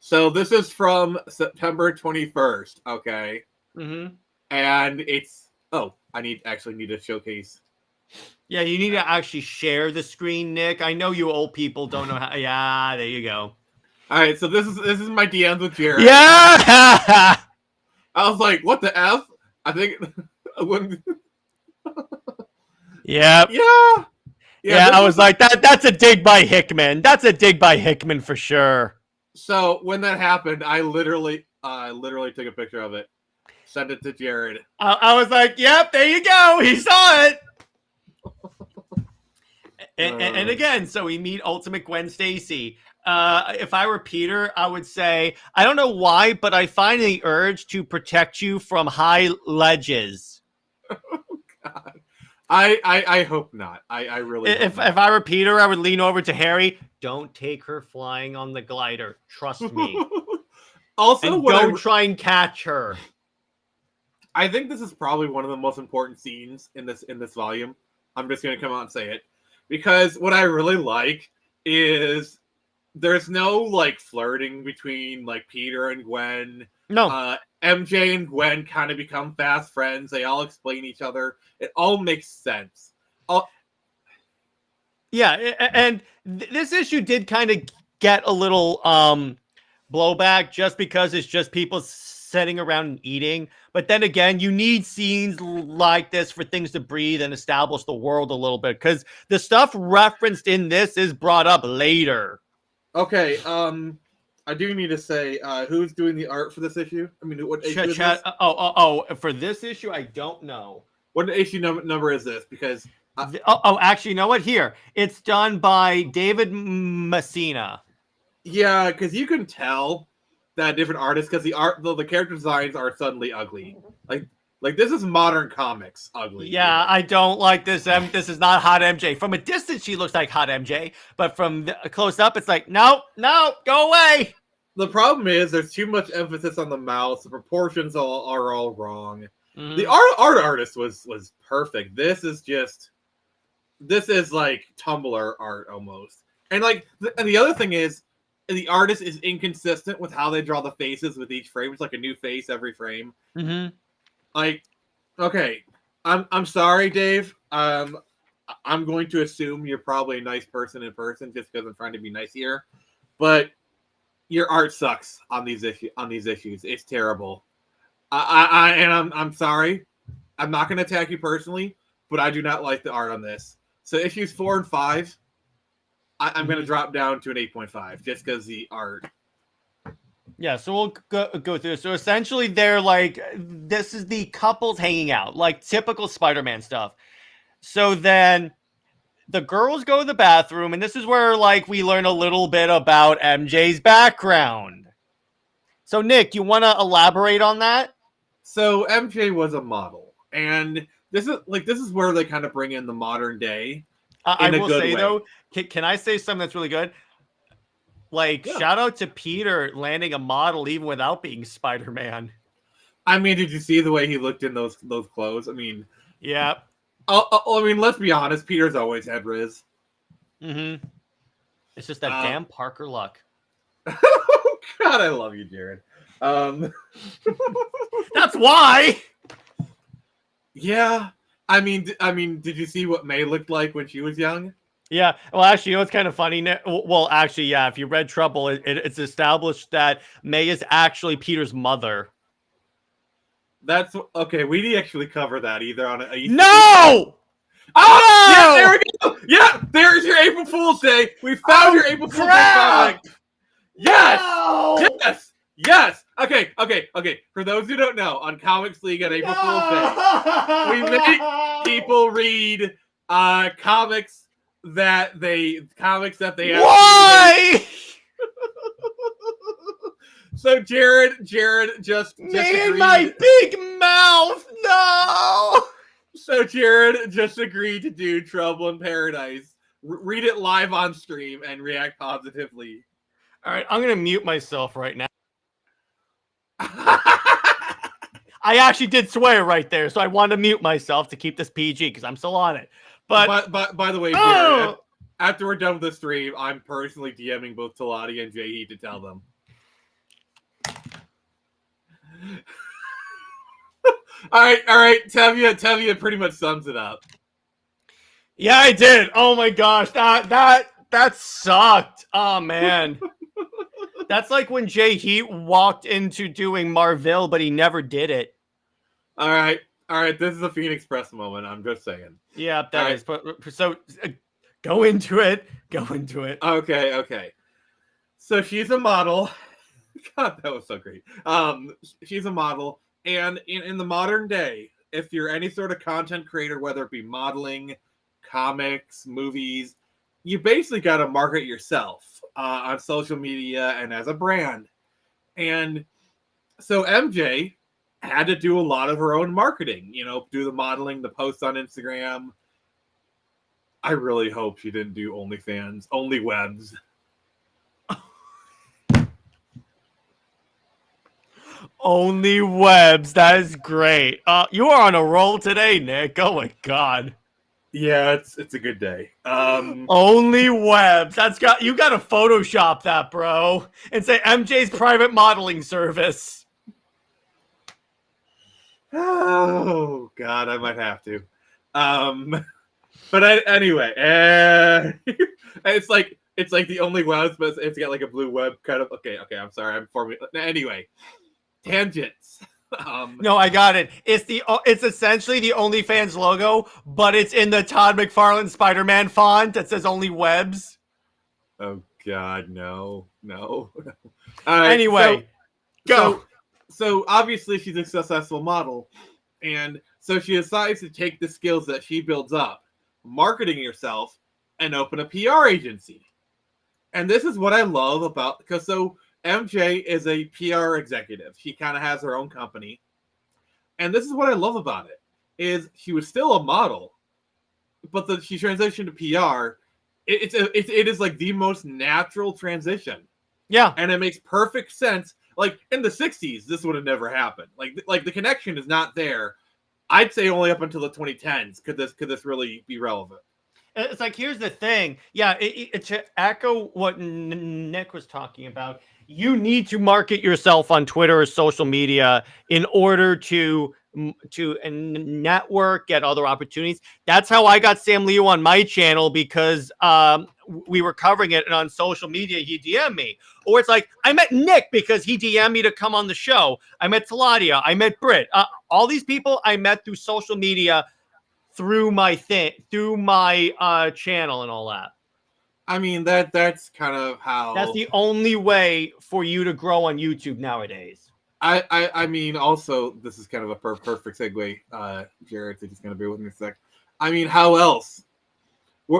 So this is from September 21st. Okay. Mm-hmm. And it's I need to showcase. Yeah, you need to actually share the screen, Nick. I know you old people don't know how. Yeah, there you go. All right, so this is my DMs with Jared. Yeah. I was like, what the F? I think. Yeah. Yeah, I was like, that's a dig by Hickman. That's a dig by Hickman for sure. So when that happened, I literally took a picture of it, sent it to Jared. I was like, yep, there you go. He saw it. And again, so we meet Ultimate Gwen Stacy. If I were Peter, I would say, I don't know why, but I find the urge to protect you from high ledges. Oh, God. I hope not. I really if I were Peter, I would lean over to Harry. Don't take her flying on the glider. Trust me. Also, and don't try and catch her. I think this is probably one of the most important scenes in this volume. I'm just gonna come out and say it. Because what I really like is there's no like flirting between like Peter and Gwen. No. MJ and Gwen kind of become fast friends. They all explain each other. It all makes sense. Yeah, and this issue did kind of get a little blowback just because it's just people sitting around and eating. But then again, you need scenes like this for things to breathe and establish the world a little bit, because the stuff referenced in this is brought up later. Okay, I do need to say who's doing the art for this issue. I mean, what issue is this? For this issue, I don't know. What issue number is this? Because actually, you know what? Here, it's done by David Messina. Yeah, because you can tell that different artists, because the character designs are suddenly ugly. Like this is modern comics ugly. Yeah, I don't like this. This is not hot MJ. From a distance, she looks like hot MJ, but from close up, it's like no, go away. The problem is there's too much emphasis on the mouth. The proportions are all wrong. Mm-hmm. The art artist was perfect. This is like Tumblr art almost. And like, and the other thing is, the artist is inconsistent with how they draw the faces with each frame. It's like a new face every frame. Mm-hmm. Like, okay, I'm sorry, Dave. I'm going to assume you're probably a nice person in person just because I'm trying to be nice here, but your art sucks on these issues. It's terrible. I'm sorry. I'm not going to attack you personally, but I do not like the art on this. So issues 4 and 5, I'm going to drop down to an 8.5 just because the art. Yeah, so we'll go through. So essentially, they're like, this is the couples hanging out, like typical Spider-Man stuff. So then the girls go to the bathroom, and this is where like we learn a little bit about MJ's background. So Nick, you want to elaborate on that? So MJ was a model, and this is where they kind of bring in the modern day. I in a will good say way. though, can I say something that's really good? Like, Yeah. shout out to Peter landing a model even without being Spider-Man. I mean, did you see the way he looked in those clothes? I mean, Yeah. I mean, let's be honest. Peter's always had Riz. Mm-hmm. It's just that damn Parker luck. God, I love you, Jared. That's why. Yeah. I mean, did you see what May looked like when she was young? Yeah. Well, actually, you know what's kind of funny? Well, actually, yeah. If you read Trouble, it's established that May is actually Peter's mother. That's okay. We didn't actually cover that either on a No. Oh, yeah, there we go. Yeah, there's your April Fool's Day. We found your April Fool's Day comic. Yes, No! yes. Okay. For those who don't know, on Comics League on April Fool's Day, we make people read comics that they Why? So Jared just Man, agreed. my big mouth. No. So Jared just agreed to do Trouble in Paradise. Read it live on stream and react positively. All right, I'm gonna mute myself right now. I actually did swear right there, so I wanted to mute myself to keep this PG because I'm still on it. But by the way, Jared, after we're done with the stream, I'm personally DMing both Talati and Jay to tell them. All right. Tevye pretty much sums it up. Yeah, I did. Oh my gosh, that sucked. Oh man. That's like when Jay Heat walked into doing Marvel, but he never did it. All right. This is a Phoenix Press moment. I'm just saying. Yeah, that is. But so go into it. Okay. So she's a model. God, that was so great. She's a model, and in the modern day, if you're any sort of content creator, whether it be modeling, comics, movies, you basically got to market yourself on social media and as a brand. And so MJ had to do a lot of her own marketing, do the modeling, the posts on Instagram. I really hope she didn't do OnlyFans, only webs. Only webs. That is great. You are on a roll today, Nick. Oh my god. Yeah, it's a good day. Only webs. You got to Photoshop that, bro, and say MJ's private modeling service. Oh God, I might have to. But anyway, it's like the only webs, but it's got like a blue web kind of. Okay. I'm sorry. I'm forming. Anyway, tangents. No, I got it. It's essentially the OnlyFans logo, but it's in the Todd McFarlane Spider-Man font that says only webs. Oh God, no. Anyway, go. So obviously she's a successful model, and so she decides to take the skills that she builds up, marketing yourself, and open a PR agency. And this is what I love about, because so MJ is a PR executive. She kind of has her own company. And this is what I love about it, is she was still a model, but she transitioned to PR. It is like the most natural transition. Yeah. And it makes perfect sense. Like in the 60s, this would have never happened. Like the connection is not there. I'd say only up until the 2010s could this really be relevant. It's like, here's the thing. Yeah, to echo what Nick was talking about, you need to market yourself on Twitter or social media in order to network, get other opportunities. That's how I got Sam Leo on my channel, because we were covering it, and on social media he DM'd me. Or it's like, I met Nick because he DM'd me to come on the show. I met Taladia. I met Britt. All these people I met through social media, through my channel and all that. I mean, that's kind of how. That's the only way for you to grow on YouTube nowadays. I mean, also, this is kind of a perfect segue, Jared, so just going to bear with me a sec. I mean, how else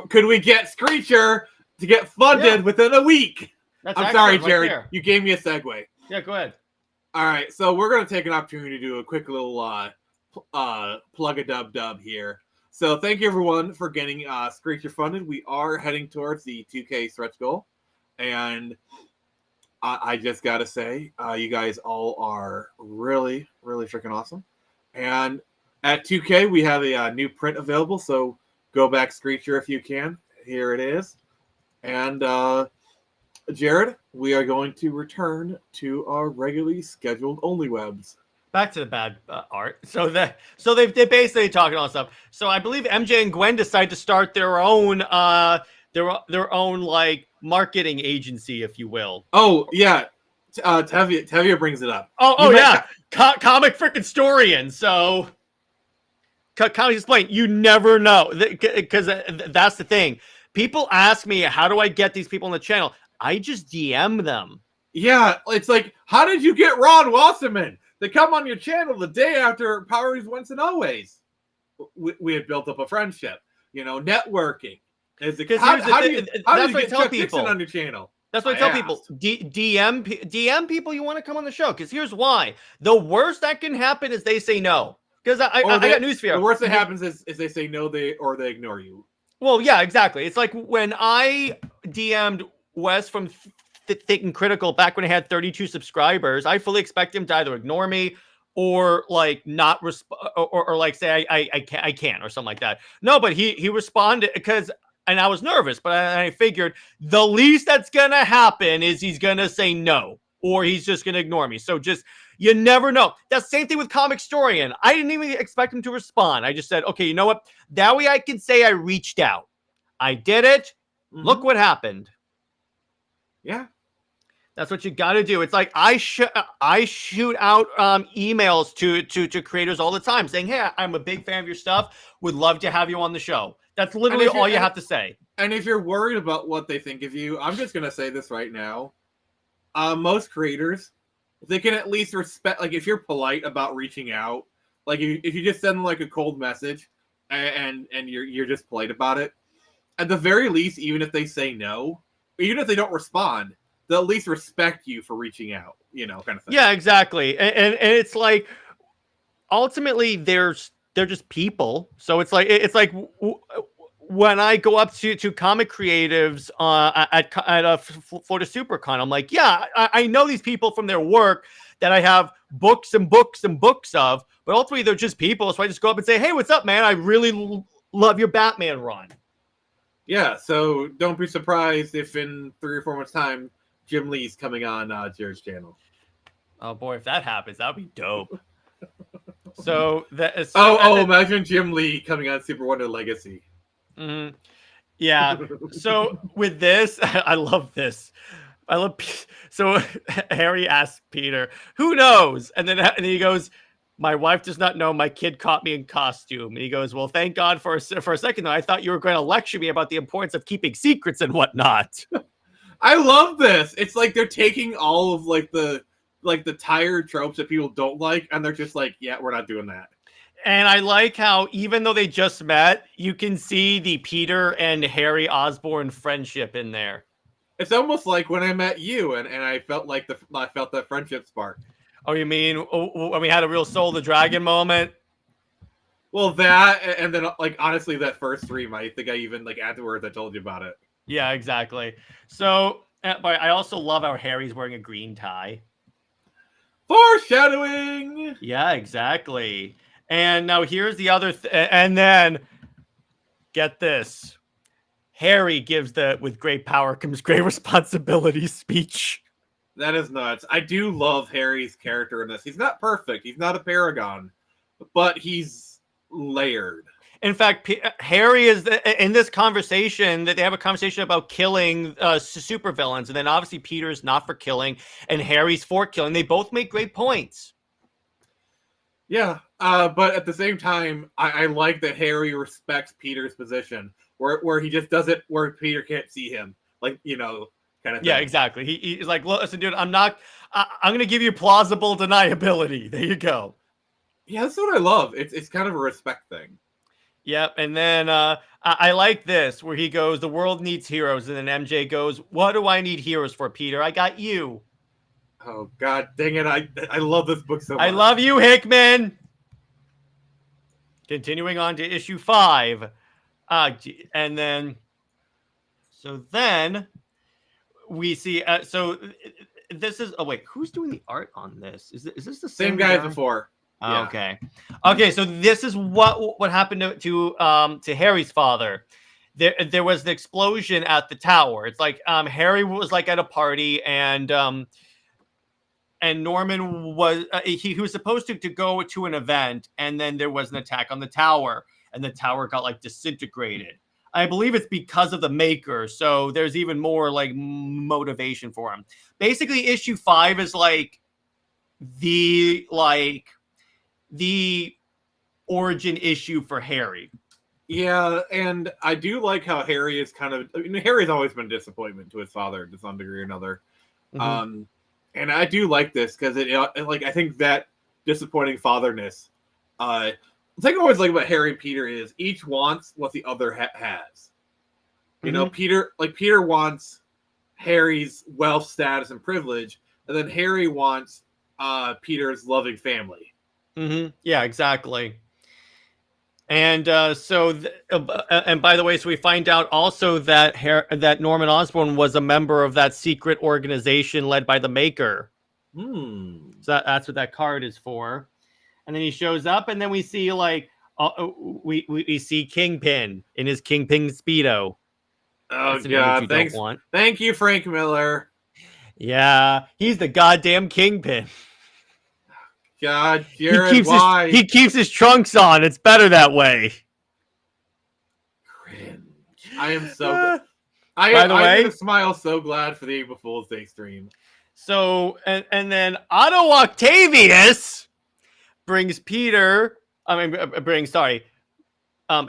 could we get Screecher to get funded within a week? I'm sorry, Jared. Right, you gave me a segue. Yeah, go ahead. All right, so we're going to take an opportunity to do a quick little plug a dub here. So thank you everyone for getting Screecher funded. We are heading towards the 2K stretch goal, and I just gotta say, you guys all are really, really freaking awesome. And at 2K, we have a new print available, so go back Screecher if you can. Here it is. And Jared, we are going to return to our regularly scheduled only webs. Back to the bad art. So they're basically talking all stuff. So I believe MJ and Gwen decide to start their own like marketing agency, if you will. Oh yeah, Tevia brings it up. Oh yeah, comic freaking historian. So comic explain. You never know because that's the thing. People ask me, how do I get these people on the channel? I just DM them. Yeah, it's like, how did you get Ron Wasserman to come on your channel the day after Power Rangers Once and Always? We had built up a friendship, networking. How do you get Chuck Dixon on your channel? That's what I tell people. DM people you want to come on the show. Because here's why. The worst that can happen is they say no. Because I got news for you. The worst that happens is they say no, they ignore you. Well, yeah, exactly. It's like when I DM'd Wes from Thick and Critical back when I had 32 subscribers, I fully expect him to either ignore me or like not or like say I can't or something like that. No, but he responded and I was nervous, but I figured the least that's gonna happen is he's gonna say no or he's just gonna ignore me. So just you never know. That's the same thing with Comic Historian. I didn't even expect him to respond. I just said, okay, you know what? That way I can say I reached out. I did it. Mm-hmm. Look what happened. Yeah. That's what you got to do. It's like I shoot out emails to creators all the time saying, hey, I'm a big fan of your stuff. Would love to have you on the show. That's literally all you have to say. And if you're worried about what they think of you, I'm just going to say this right now. Most creators, they can at least respect, like if you're polite about reaching out, like if you just send them like a cold message and you're just polite about it, at the very least, even if they say no, even if they don't respond, they'll at least respect you for reaching out, kind of thing. Yeah, exactly. And it's like, ultimately, they're just people. So it's like when I go up to comic creatives at Florida SuperCon, I'm like, yeah, I know these people from their work that I have books and books and books of, but ultimately they're just people. So I just go up and say, hey, what's up, man? I really love your Batman run. Yeah, so don't be surprised if in 3 or 4 months' time, Jim Lee's coming on Jared's channel. Oh boy, if that happens, that'd be dope. So imagine Jim Lee coming on Super Wonder Legacy. Mm-hmm. Yeah. So with this, I love this. So Harry asked Peter, "Who knows?" And then he goes, "My wife does not know. My kid caught me in costume." And he goes, "Well, thank God for a second though. I thought you were going to lecture me about the importance of keeping secrets and whatnot." I love this. It's like they're taking all of the tired tropes that people don't like, and they're just like, yeah, we're not doing that. And I like how even though they just met, you can see the Peter and Harry Osborn friendship in there. It's almost like when I met you, and I felt like I felt that friendship spark. Oh, you mean when we had a real Soul of the Dragon moment? Well, that, and then like honestly, that first stream, I think I even afterwards I told you about it. Yeah, exactly. So, but I also love how Harry's wearing a green tie. Foreshadowing. Yeah, exactly. And now here's the other, and then get this. Harry gives the "with great power comes great responsibility" speech. That is nuts. I do love Harry's character in this. He's not perfect. He's not a paragon, but he's layered. In fact, Harry is in this conversation that they have a conversation about killing supervillains, and then obviously Peter's not for killing, and Harry's for killing. They both make great points. Yeah, but at the same time, I like that Harry respects Peter's position, where he just does it where Peter can't see him, kind of thing. Yeah, exactly. He's like, listen, dude, I'm going to give you plausible deniability. There you go. Yeah, that's what I love. It's kind of a respect thing. Yep, and then I like this where he goes, "The world needs heroes," and then MJ goes, "What do I need heroes for, Peter? I got you." Oh God, dang it! I love this book so much. I love you, Hickman. continuing on to issue 5. And then we see. This is. Oh wait, who's doing the art on this? Is this the Same guy as before. Yeah. Okay. So this is what happened to Harry's father. There was the explosion at the tower. It's like Harry was like at a party, and Norman was he was supposed to go to an event, and then there was an attack on the tower, and the tower got like disintegrated. I believe it's because of the Maker, so there's even more like motivation for him. Basically, issue 5 is like the origin issue for Harry. Yeah, and I do like how Harry is kind of. I mean, Harry's always been a disappointment to his father to some degree or another. Mm-hmm. And I do like this because I think that disappointing fatherness. The thing I always like about Harry and Peter is each wants what the other has. You know, Peter wants Harry's wealth, status, and privilege, and then Harry wants Peter's loving family. Yeah, exactly. And and by the way, so we find out also that that Norman Osborn was a member of that secret organization led by the Maker. So that's what that card is for. And then he shows up, and then we see we see Kingpin in his Kingpin Speedo. Oh God! Thank you, Frank Miller. Yeah, he's the goddamn Kingpin. God, Jared, why? He keeps his trunks on. It's better that way. Cringe. I am so. I'm gonna smile so glad for the April Fool's Day stream. So and then Otto Octavius brings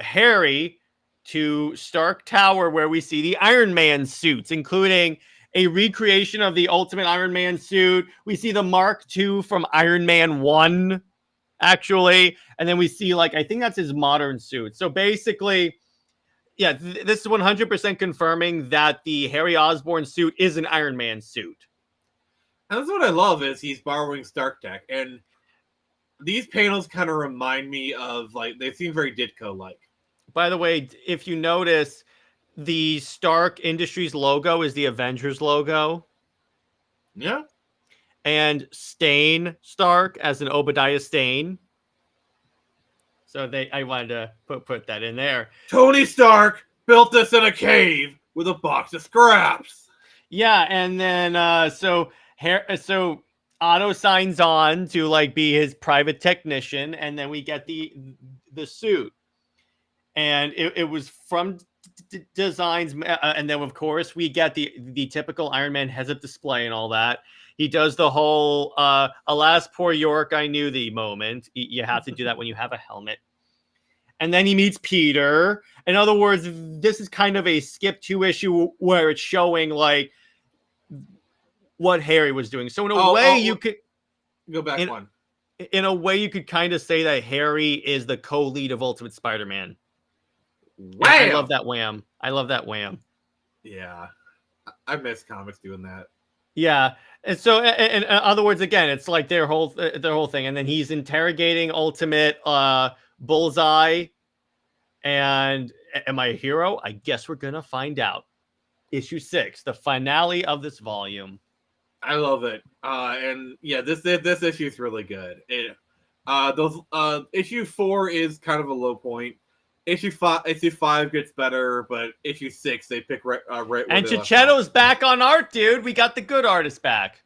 Harry to Stark Tower, where we see the Iron Man suits, including a recreation of the Ultimate Iron Man suit. We see the Mark II from Iron Man 1, actually. And then we see, I think that's his modern suit. So basically, yeah, this is 100% confirming that the Harry Osborn suit is an Iron Man suit. And that's what I love is he's borrowing Stark tech. And these panels kind of remind me of, they seem very Ditko-like. By the way, if you notice, the Stark Industries logo is the Avengers logo. Yeah. And Stane Stark as an Obadiah Stane. So I wanted to put that in there. Tony Stark built this in a cave with a box of scraps. Yeah, and then so Otto signs on to be his private technician, and then we get the suit. And it was from designs, and then of course we get the typical Iron Man heads-up display and all that. He does the whole alas poor York, I knew thee moment. You have to do that when you have a helmet. And then he meets Peter. In other words, this is kind of a skip 2 issue where it's showing what Harry was doing. So in a way you could go back one. In a way you could kind of say that Harry is the co-lead of Ultimate Spider-Man. Wham! I love that wham. Yeah. I miss comics doing that. Yeah. And so in other words, again, it's like their whole thing. And then he's interrogating Ultimate Bullseye. And am I a hero? I guess we're gonna find out. Issue 6, the finale of this volume. I love it. And yeah, this issue is really good. Issue 4 is kind of a low point. Issue 5 gets better, but issue 6 they pick right. And Chichetto's back on art, dude. We got the good artist back,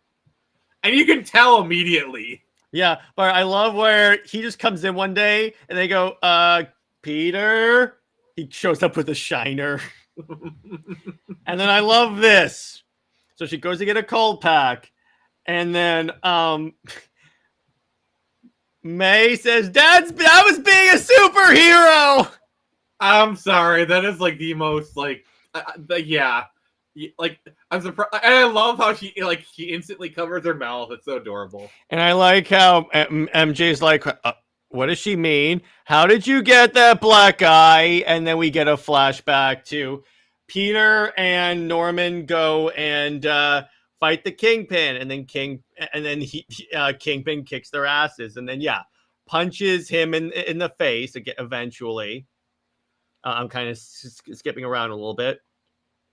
and you can tell immediately. Yeah, but I love where he just comes in one day and they go, Peter. He shows up with a shiner, and then I love this. So she goes to get a cold pack, and then May says, "I was being a superhero." I'm sorry. That is the most yeah. I'm surprised, and I love how she instantly covers her mouth. It's so adorable. And I like how MJ's like, "What does she mean? How did you get that black eye?" And then we get a flashback to Peter and Norman go and fight the Kingpin, and then Kingpin kicks their asses, and then punches him in the face again, eventually. I'm kind of skipping around a little bit.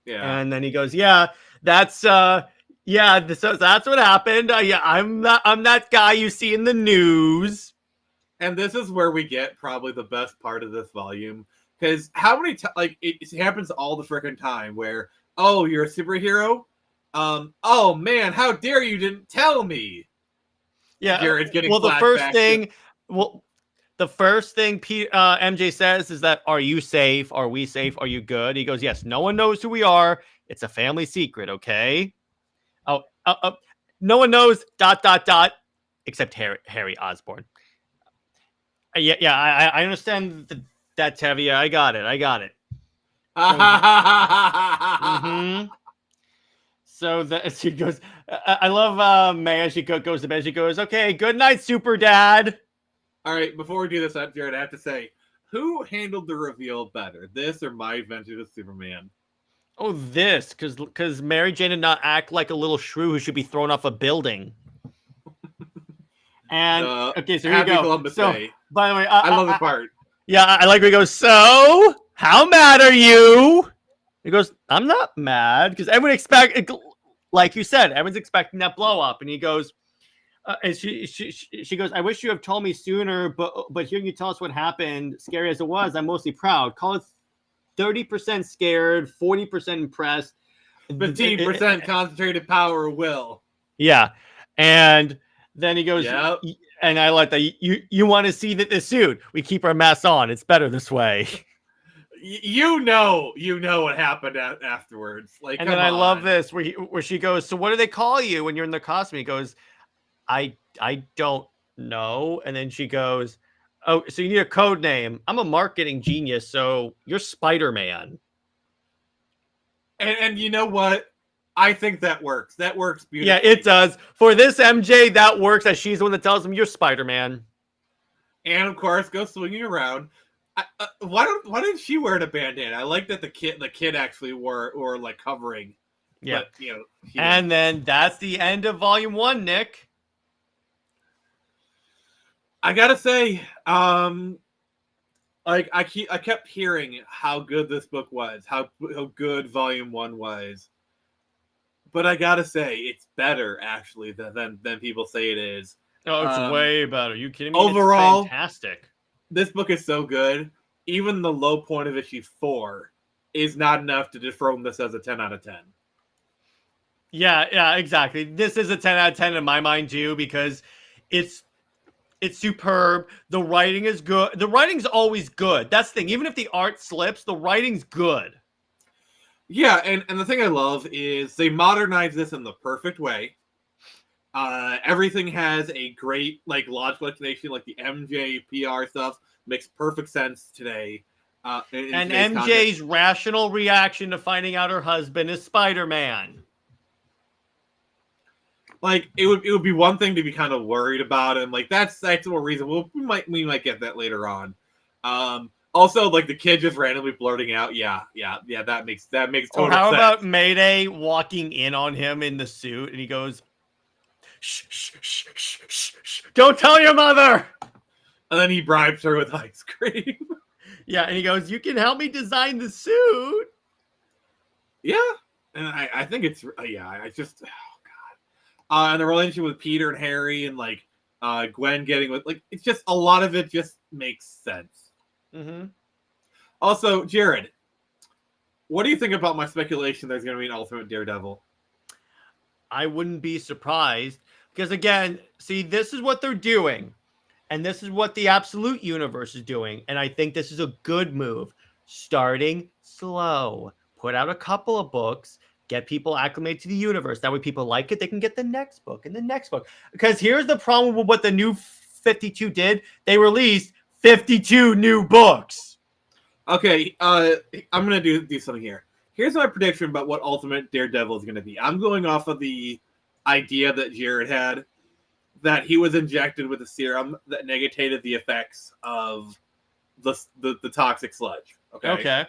Yeah. And then he goes, yeah, that's what happened. Yeah, I'm that guy you see in the news. And this is where we get probably the best part of this volume. Because how many times, it happens all the freaking time where, oh, you're a superhero? Oh man, how dare you didn't tell me? Yeah. Jared's getting well, the first flashbacks thing, MJ says is that, are you safe? Are we safe? Are you good? He goes, yes, no one knows who we are. It's a family secret, okay? No one knows, ... except Harry Osborn. I understand that, Tevia. I got it. Mm-hmm. So she goes, I love May as she goes to bed. She goes, okay, good night, Super Dad. All right, before we do this, Jared, I have to say, who handled the reveal better, this or My Adventures with Superman? Oh, this, because Mary Jane did not act like a little shrew who should be thrown off a building. And okay, so here you go. Columbus so, Day. By the way, I love the part. Yeah, I like where he goes, so how mad are you? He goes, I'm not mad, because everyone like you said, everyone's expecting that blow up, and he goes, and she goes, I wish you have told me sooner, but hearing you tell us what happened, scary as it was, I'm mostly proud. Call it 30% scared, 40% impressed, 15% concentrated power of will. Yeah, and then he goes, yep. And I like that. You want to see the suit? We keep our masks on. It's better this way. You know what happened afterwards. Like, and then I love this where she goes, so what do they call you when you're in the costume? He goes, I don't know. And then she goes, oh, so you need a code name. I'm a marketing genius, so you're Spider-Man. And you know what? I think that works. That works beautifully. Yeah, it does. For this MJ, that works, as she's the one that tells him you're Spider-Man. And of course, go swinging around. Why didn't she wear a bandana? I like that the kid actually wore like covering. Yeah. But, and then that's the end of volume 1, Nick. I gotta say, like I kept hearing how good this book was, how good volume 1 was. But I gotta say, it's better actually than people say it is. Oh, it's way better. Are you kidding me? Overall, it's fantastic. This book is so good. Even the low point of issue 4 is not enough to dethrone this as a 10 out of 10. Yeah, exactly. This is a 10 out of 10 in my mind too, because it's superb. The writing is good. The writing's always good. That's the thing. Even if the art slips, the writing's good. Yeah, and the thing I love is they modernize this in the perfect way. Everything has a great logical explanation, like the MJ PR stuff makes perfect sense today. And MJ's rational reaction to finding out her husband is Spider-Man. Like it would be one thing to be kind of worried about him. Like that's more reasonable. We might get that later on. Also, like the kid just randomly blurting out, yeah, that makes total sense. Or how about Mayday walking in on him in the suit, and he goes, shh, shh, shh, shh, shh, shh, don't tell your mother. And then he bribes her with ice cream. Yeah, and he goes, you can help me design the suit. Yeah, and I think it's I just and the relationship with Peter and Harry and like Gwen getting with it's just a lot of it just makes sense. Mm-hmm. Also, Jared, what do you think about my speculation there's going to be an Ultimate Daredevil? I wouldn't be surprised because, again, see, this is what they're doing, and this is what the Absolute Universe is doing, and I think this is a good move. Starting slow, put out a couple of books, get people acclimated to the universe. That way, people like it, they can get the next book and the next book. Because here's the problem with what the New 52 did: they released 52 new books. Okay, I'm gonna do something here. Here's my prediction about what Ultimate Daredevil is gonna be. I'm going off of the idea that Jared had, that he was injected with a serum that negated the effects of the toxic sludge. Okay.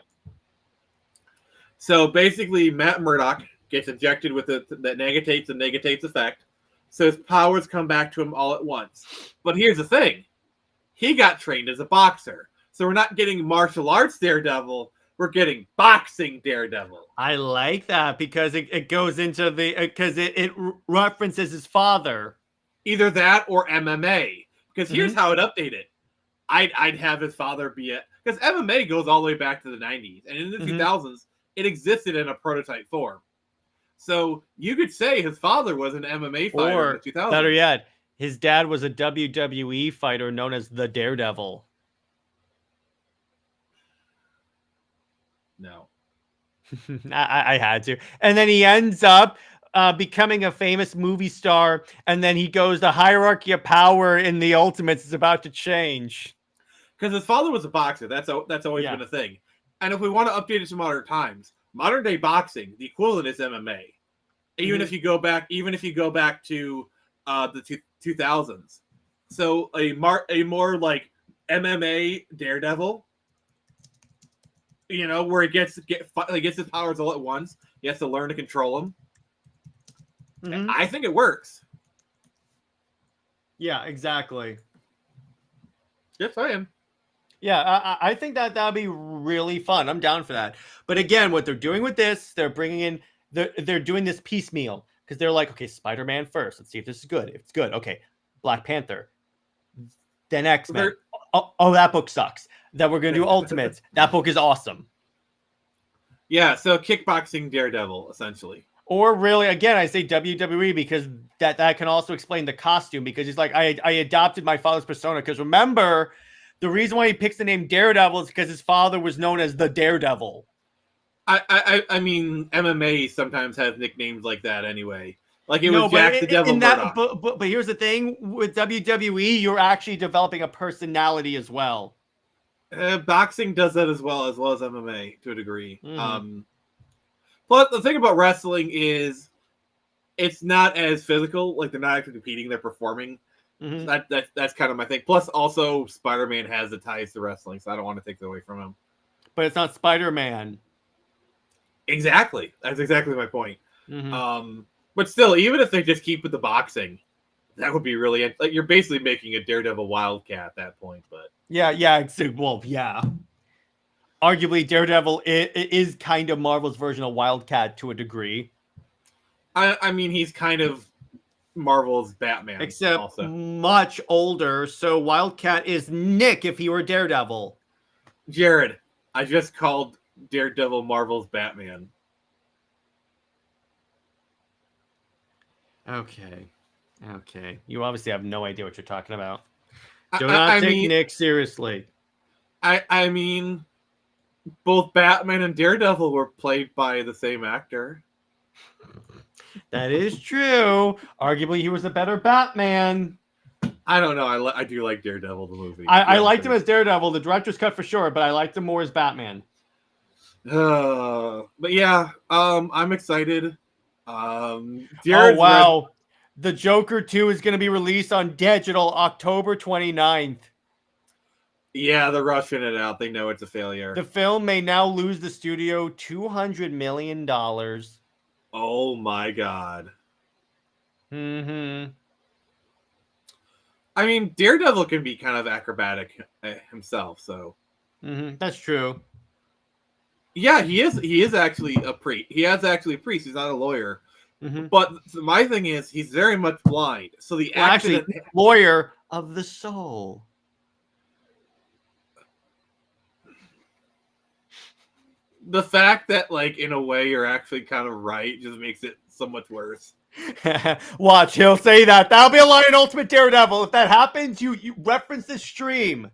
So basically, Matt Murdock gets injected with it that negates effect, so his powers come back to him all at once. But here's the thing. he got trained as a boxer. So we're not getting martial arts Daredevil, we're getting boxing Daredevil. I like that because it goes into the because it references his father. Either that or MMA. Because here's Mhm. how it updated. I'd have his father be it because MMA goes all the way back to the 90s, and in the Mhm. 2000s it existed in a prototype form. So you could say his father was an MMA fighter in the Or 2000s. better yet, his dad was a WWE fighter known as the Daredevil. No. I had to. And then he ends up becoming a famous movie star. And then he goes, the hierarchy of power in the Ultimates is about to change. Because his father was a boxer. That's always Yeah. been a thing. And if we want to update it to modern times, modern day boxing, the equivalent is MMA. Even if you go back to the 2000s. So a more like MMA Daredevil, where he gets his powers all at once. He has to learn to control them. Mhm. I think it works. Yeah, exactly. Yes, I am. Yeah, I think that that'd be really fun. I'm down for that. But again, what they're doing with this, they're bringing in, they're doing this piecemeal because they're like, okay, Spider-Man first. Let's see if this is good. If it's good, okay, Black Panther, then X-Men. Oh, that book sucks. Then we're gonna do Ultimates. That book is awesome. Yeah, so kickboxing Daredevil essentially. Or really, again, I say WWE because that can also explain the costume because he's like, I adopted my father's persona. Because remember, the reason why he picks the name Daredevil is because his father was known as the Daredevil. I mean, MMA sometimes has nicknames like that anyway. Like it No, was but Jack the Devil Murdoch. but here's the thing with WWE, you're actually developing a personality as well. Boxing does that as well as MMA to a degree. Mm-hmm. But the thing about wrestling is it's not as physical. Like they're not actually competing; they're performing. Mm-hmm. So that's kind of my thing. Plus, also Spider-Man has the ties to wrestling, so I don't want to take that away from him. But it's not Spider-Man. Exactly. That's exactly my point. Mm-hmm. But still, even if they just keep with the boxing, that would be really like you're basically making a Daredevil Wildcat at that point. But Yeah. Well, yeah. Arguably, Daredevil is kind of Marvel's version of Wildcat to a degree. I mean, he's kind of Marvel's Batman, Except also. much older. So Wildcat is Nick if he were Daredevil. Jared, I just called Daredevil Marvel's Batman. Okay. You obviously have no idea what you're talking about. Do not take Nick seriously. I mean, both Batman and Daredevil were played by the same actor. That is true. Arguably, he was a better Batman. I don't know. I do like Daredevil, the movie. I liked him as Daredevil. The director's cut for sure, but I liked him more as Batman. But yeah, I'm excited. Oh, wow. The Joker 2 is going to be released on digital October 29th. Yeah, they're rushing it out. They know it's a failure. The film may now lose the studio $200 million. Oh my god. Mm-hmm. I mean, Daredevil can be kind of acrobatic himself, so. Mm-hmm. That's true. Yeah, he is actually a priest. He is actually a priest. He's not a lawyer. Mm-hmm. But my thing is, he's very much blind. So the accident... actually, lawyer of the soul. The fact that, like, in a way, you're actually kind of right just makes it so much worse. Watch, he'll say that. That'll be a line in Ultimate Daredevil. If that happens, you reference this stream.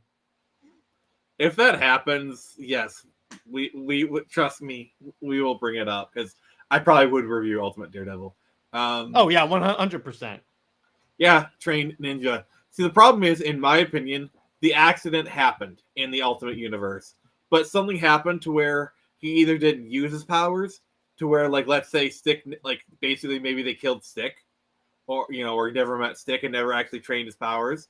If that happens, yes, we trust me, we will bring it up because I probably would review Ultimate Daredevil. Oh yeah, 100%. Yeah, trained ninja. See, the problem is, in my opinion, the accident happened in the Ultimate Universe, but something happened to where he either didn't use his powers, to where, like, let's say Stick, like, basically maybe they killed Stick, or or he never met Stick and never actually trained his powers.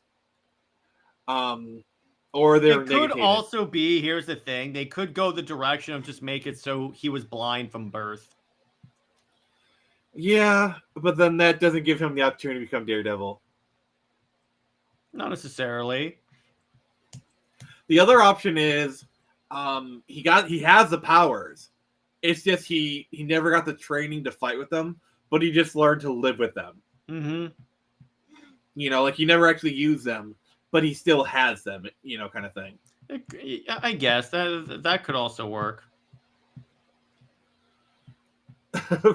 Or they're It could also be, here's the thing, they could go the direction of just make it so he was blind from birth. Yeah, but then that doesn't give him the opportunity to become Daredevil. Not necessarily. The other option is he has the powers. It's just he never got the training to fight with them, but he just learned to live with them. Mm-hmm. You know, like he never actually used them, but he still has them, you know, kind of thing. I guess that could also work.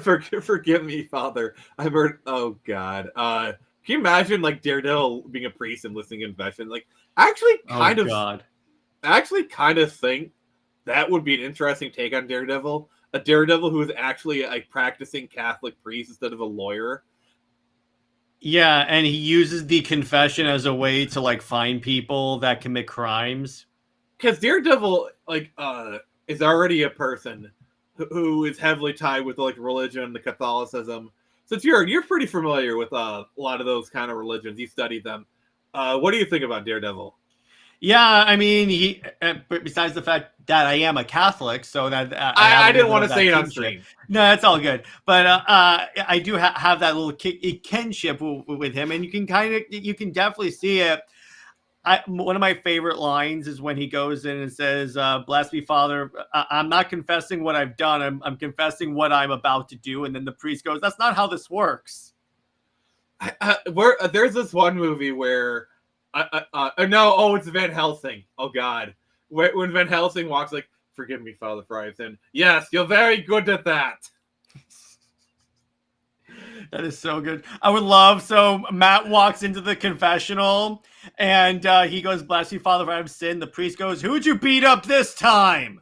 Forgive me, Father. I've heard. Oh God. Can you imagine like Daredevil being a priest and listening to confession? Like, I actually kind of think that would be an interesting take on Daredevil. A Daredevil who is actually a practicing Catholic priest instead of a lawyer. Yeah, and he uses the confession as a way to like find people that commit crimes. Because Daredevil, like, is already a person who is heavily tied with like religion, the Catholicism. Since you're pretty familiar with a lot of those kind of religions, you studied them. What do you think about Daredevil? Yeah, I mean, he. But besides the fact that I am a Catholic, so that I didn't want to say it on stream. No, that's all good. But I do have that little kinship with him, and you can definitely see it. One of my favorite lines is when he goes in and says, "Bless me, Father. I'm not confessing what I've done. I'm confessing what I'm about to do." And then the priest goes, "That's not how this works." There's this one movie where, it's Van Helsing. Oh God, when Van Helsing walks like, "Forgive me, Father, for I have sinned." Yes, you're very good at that. That is so good. I would love. So Matt walks into the confessional, and he goes, "Bless you, Father, for I have sinned." The priest goes, "Who'd you beat up this time?"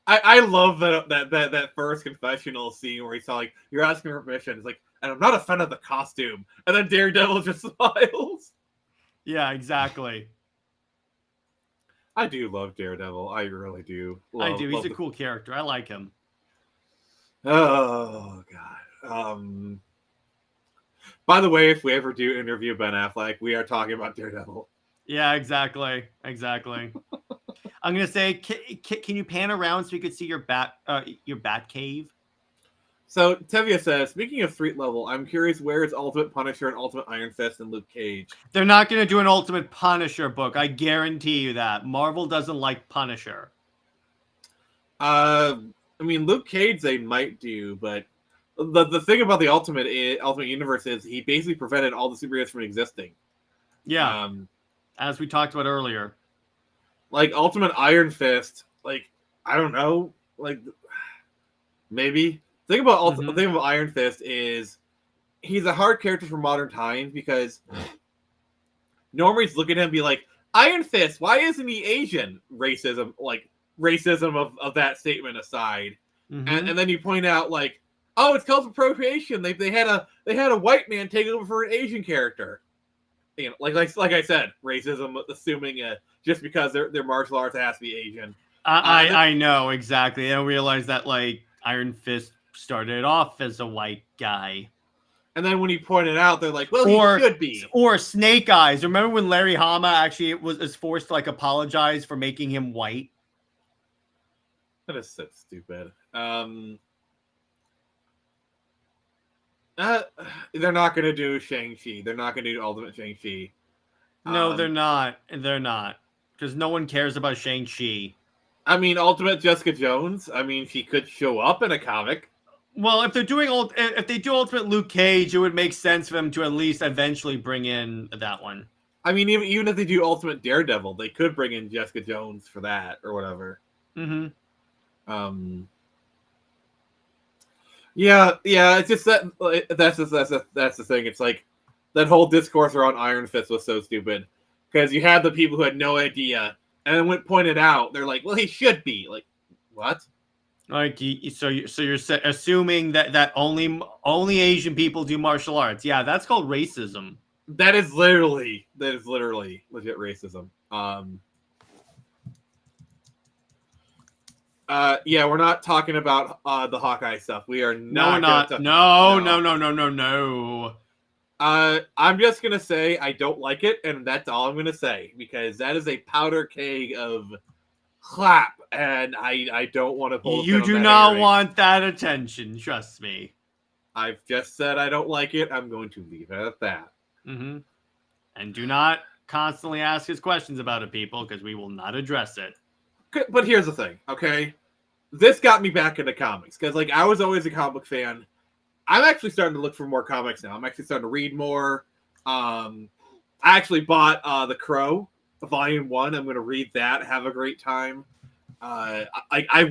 I love that first confessional scene where he's like, "You're asking for permission." It's like, "And I'm not a fan of the costume." And then Daredevil just smiles. Yeah, exactly. I do love Daredevil. I really do. I do. He's a cool character. I like him. Oh God. By the way, if we ever do interview Ben Affleck, we are talking about Daredevil. Yeah, exactly. I'm gonna say, can you pan around so we could see your bat cave? So Tevia says, speaking of street level, I'm curious where is Ultimate Punisher and Ultimate Iron Fist and Luke Cage? They're not gonna do an Ultimate Punisher book. I guarantee you that. Marvel doesn't like Punisher. I mean, Luke Cage they might do, but the thing about the Ultimate Universe is he basically prevented all the superheroes from existing. Yeah. As we talked about earlier. Like Ultimate Iron Fist, like I don't know, like maybe. The thing about Iron Fist is he's a hard character for modern times because normies look at him and be like, "Iron Fist, why isn't he Asian?" Racism of that statement aside. And then you point out like, "Oh, it's called appropriation. They had a white man take over for an Asian character." You know, like I said, racism, assuming just because they're martial arts, it has to be Asian. I know exactly. I don't realize that like Iron Fist started off as a white guy. And then when he pointed out, they're like, "Well, he should be." Or Snake Eyes. Remember when Larry Hama actually was forced to like apologize for making him white? That is so stupid. They're not going to do Shang-Chi. They're not going to do Ultimate Shang-Chi. No, they're not. They're not. Because no one cares about Shang-Chi. I mean, Ultimate Jessica Jones. I mean, she could show up in a comic. Well, if they do Ultimate Luke Cage, it would make sense for them to at least eventually bring in that one. I mean, even if they do Ultimate Daredevil, they could bring in Jessica Jones for that or whatever. Yeah. It's just that's the thing. It's like that whole discourse around Iron Fist was so stupid because you had the people who had no idea, and then when pointed out, they're like, "Well, he should be." Like, what? Like, so you're assuming that only Asian people do martial arts? Yeah, that's called racism. That is literally legit racism. Yeah, we're not talking about the Hawkeye stuff. We are not. No. I'm just gonna say I don't like it, and that's all I'm gonna say because that is a powder keg of crap, and I don't want to pull. You do not want that attention. Trust me. I've just said I don't like it. I'm going to leave it at that. And do not constantly ask us questions about it, people, because we will not address it. But here's the thing, okay? This got me back into comics because, like, I was always a comic book fan. I'm actually starting to look for more comics now. I'm actually starting to read more. I actually bought The Crow, Volume 1. I'm going to read that. Have a great time. I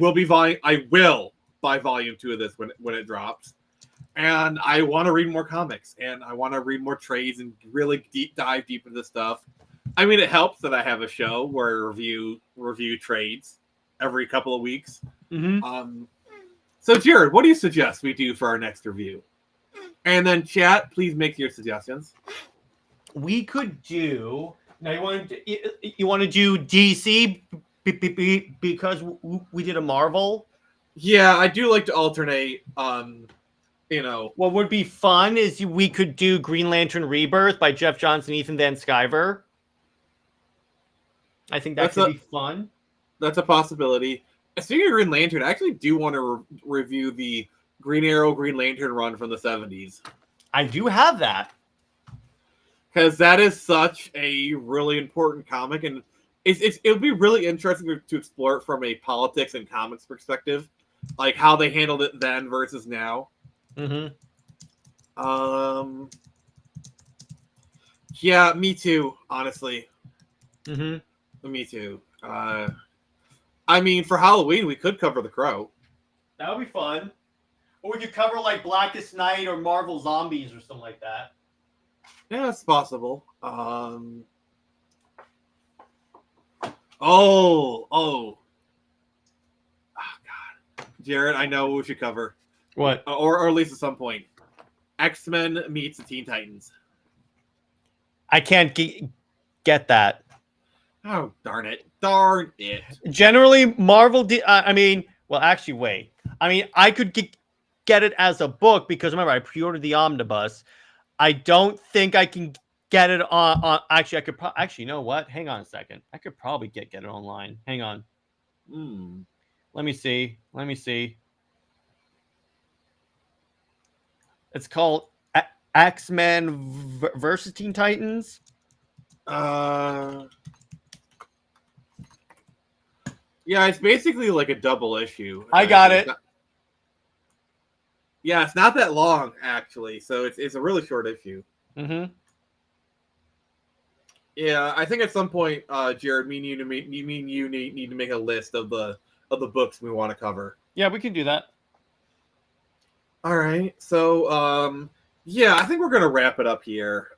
will buy Volume 2 of this when it drops. And I want to read more comics, and I want to read more trades and really dive deep into this stuff. I mean, it helps that I have a show where I review trades every couple of weeks. Mm-hmm. So, Jared, what do you suggest we do for our next review? And then, chat, please make your suggestions. We could do now. You want to do DC because we did a Marvel. Yeah, I do like to alternate. What would be fun is we could do Green Lantern Rebirth by Jeff Johns and Ethan Van Sciver. I think that could be fun. That's a possibility. Speaking of Green Lantern, I actually do want to review the Green Arrow Green Lantern run from the 70s. I do have that. Because that is such a really important comic, and it'll be really interesting to explore it from a politics and comics perspective, like how they handled it then versus now. Mm-hmm. Yeah, me too, honestly. Mm-hmm. Me too. I mean, for Halloween, we could cover The Crow. That would be fun. Or we could cover like Blackest Night or Marvel Zombies or something like that. Yeah, it's possible. Oh, God. Jared, I know what we should cover. What? Or at least at some point. X-Men meets the Teen Titans. I can't get that. Oh, darn it. Darn it. Generally, Marvel... actually, wait. I mean, I could get it as a book because, remember, I pre-ordered the omnibus. I don't think I can get it on actually, I could... actually, you know what? Hang on a second. I could probably get it online. Hang on. Let me see. It's called X-Men versus Teen Titans. Yeah, it's basically like a double issue. I got it. Yeah, it's not that long actually, so it's a really short issue. Mm-hmm. Yeah, I think at some point, Jared, me and you need to make a list of the books we want to cover. Yeah, we can do that. All right, so yeah, I think we're gonna wrap it up here.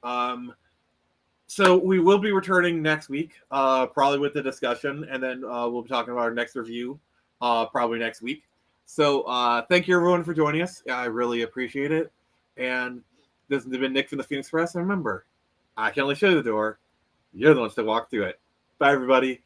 So we will be returning next week, probably with the discussion, and then we'll be talking about our next review, probably next week. So thank you everyone for joining us. I really appreciate it. And this has been Nick from the Phoenix Press. And remember, I can only show you the door. You're the ones to walk through it. Bye, everybody.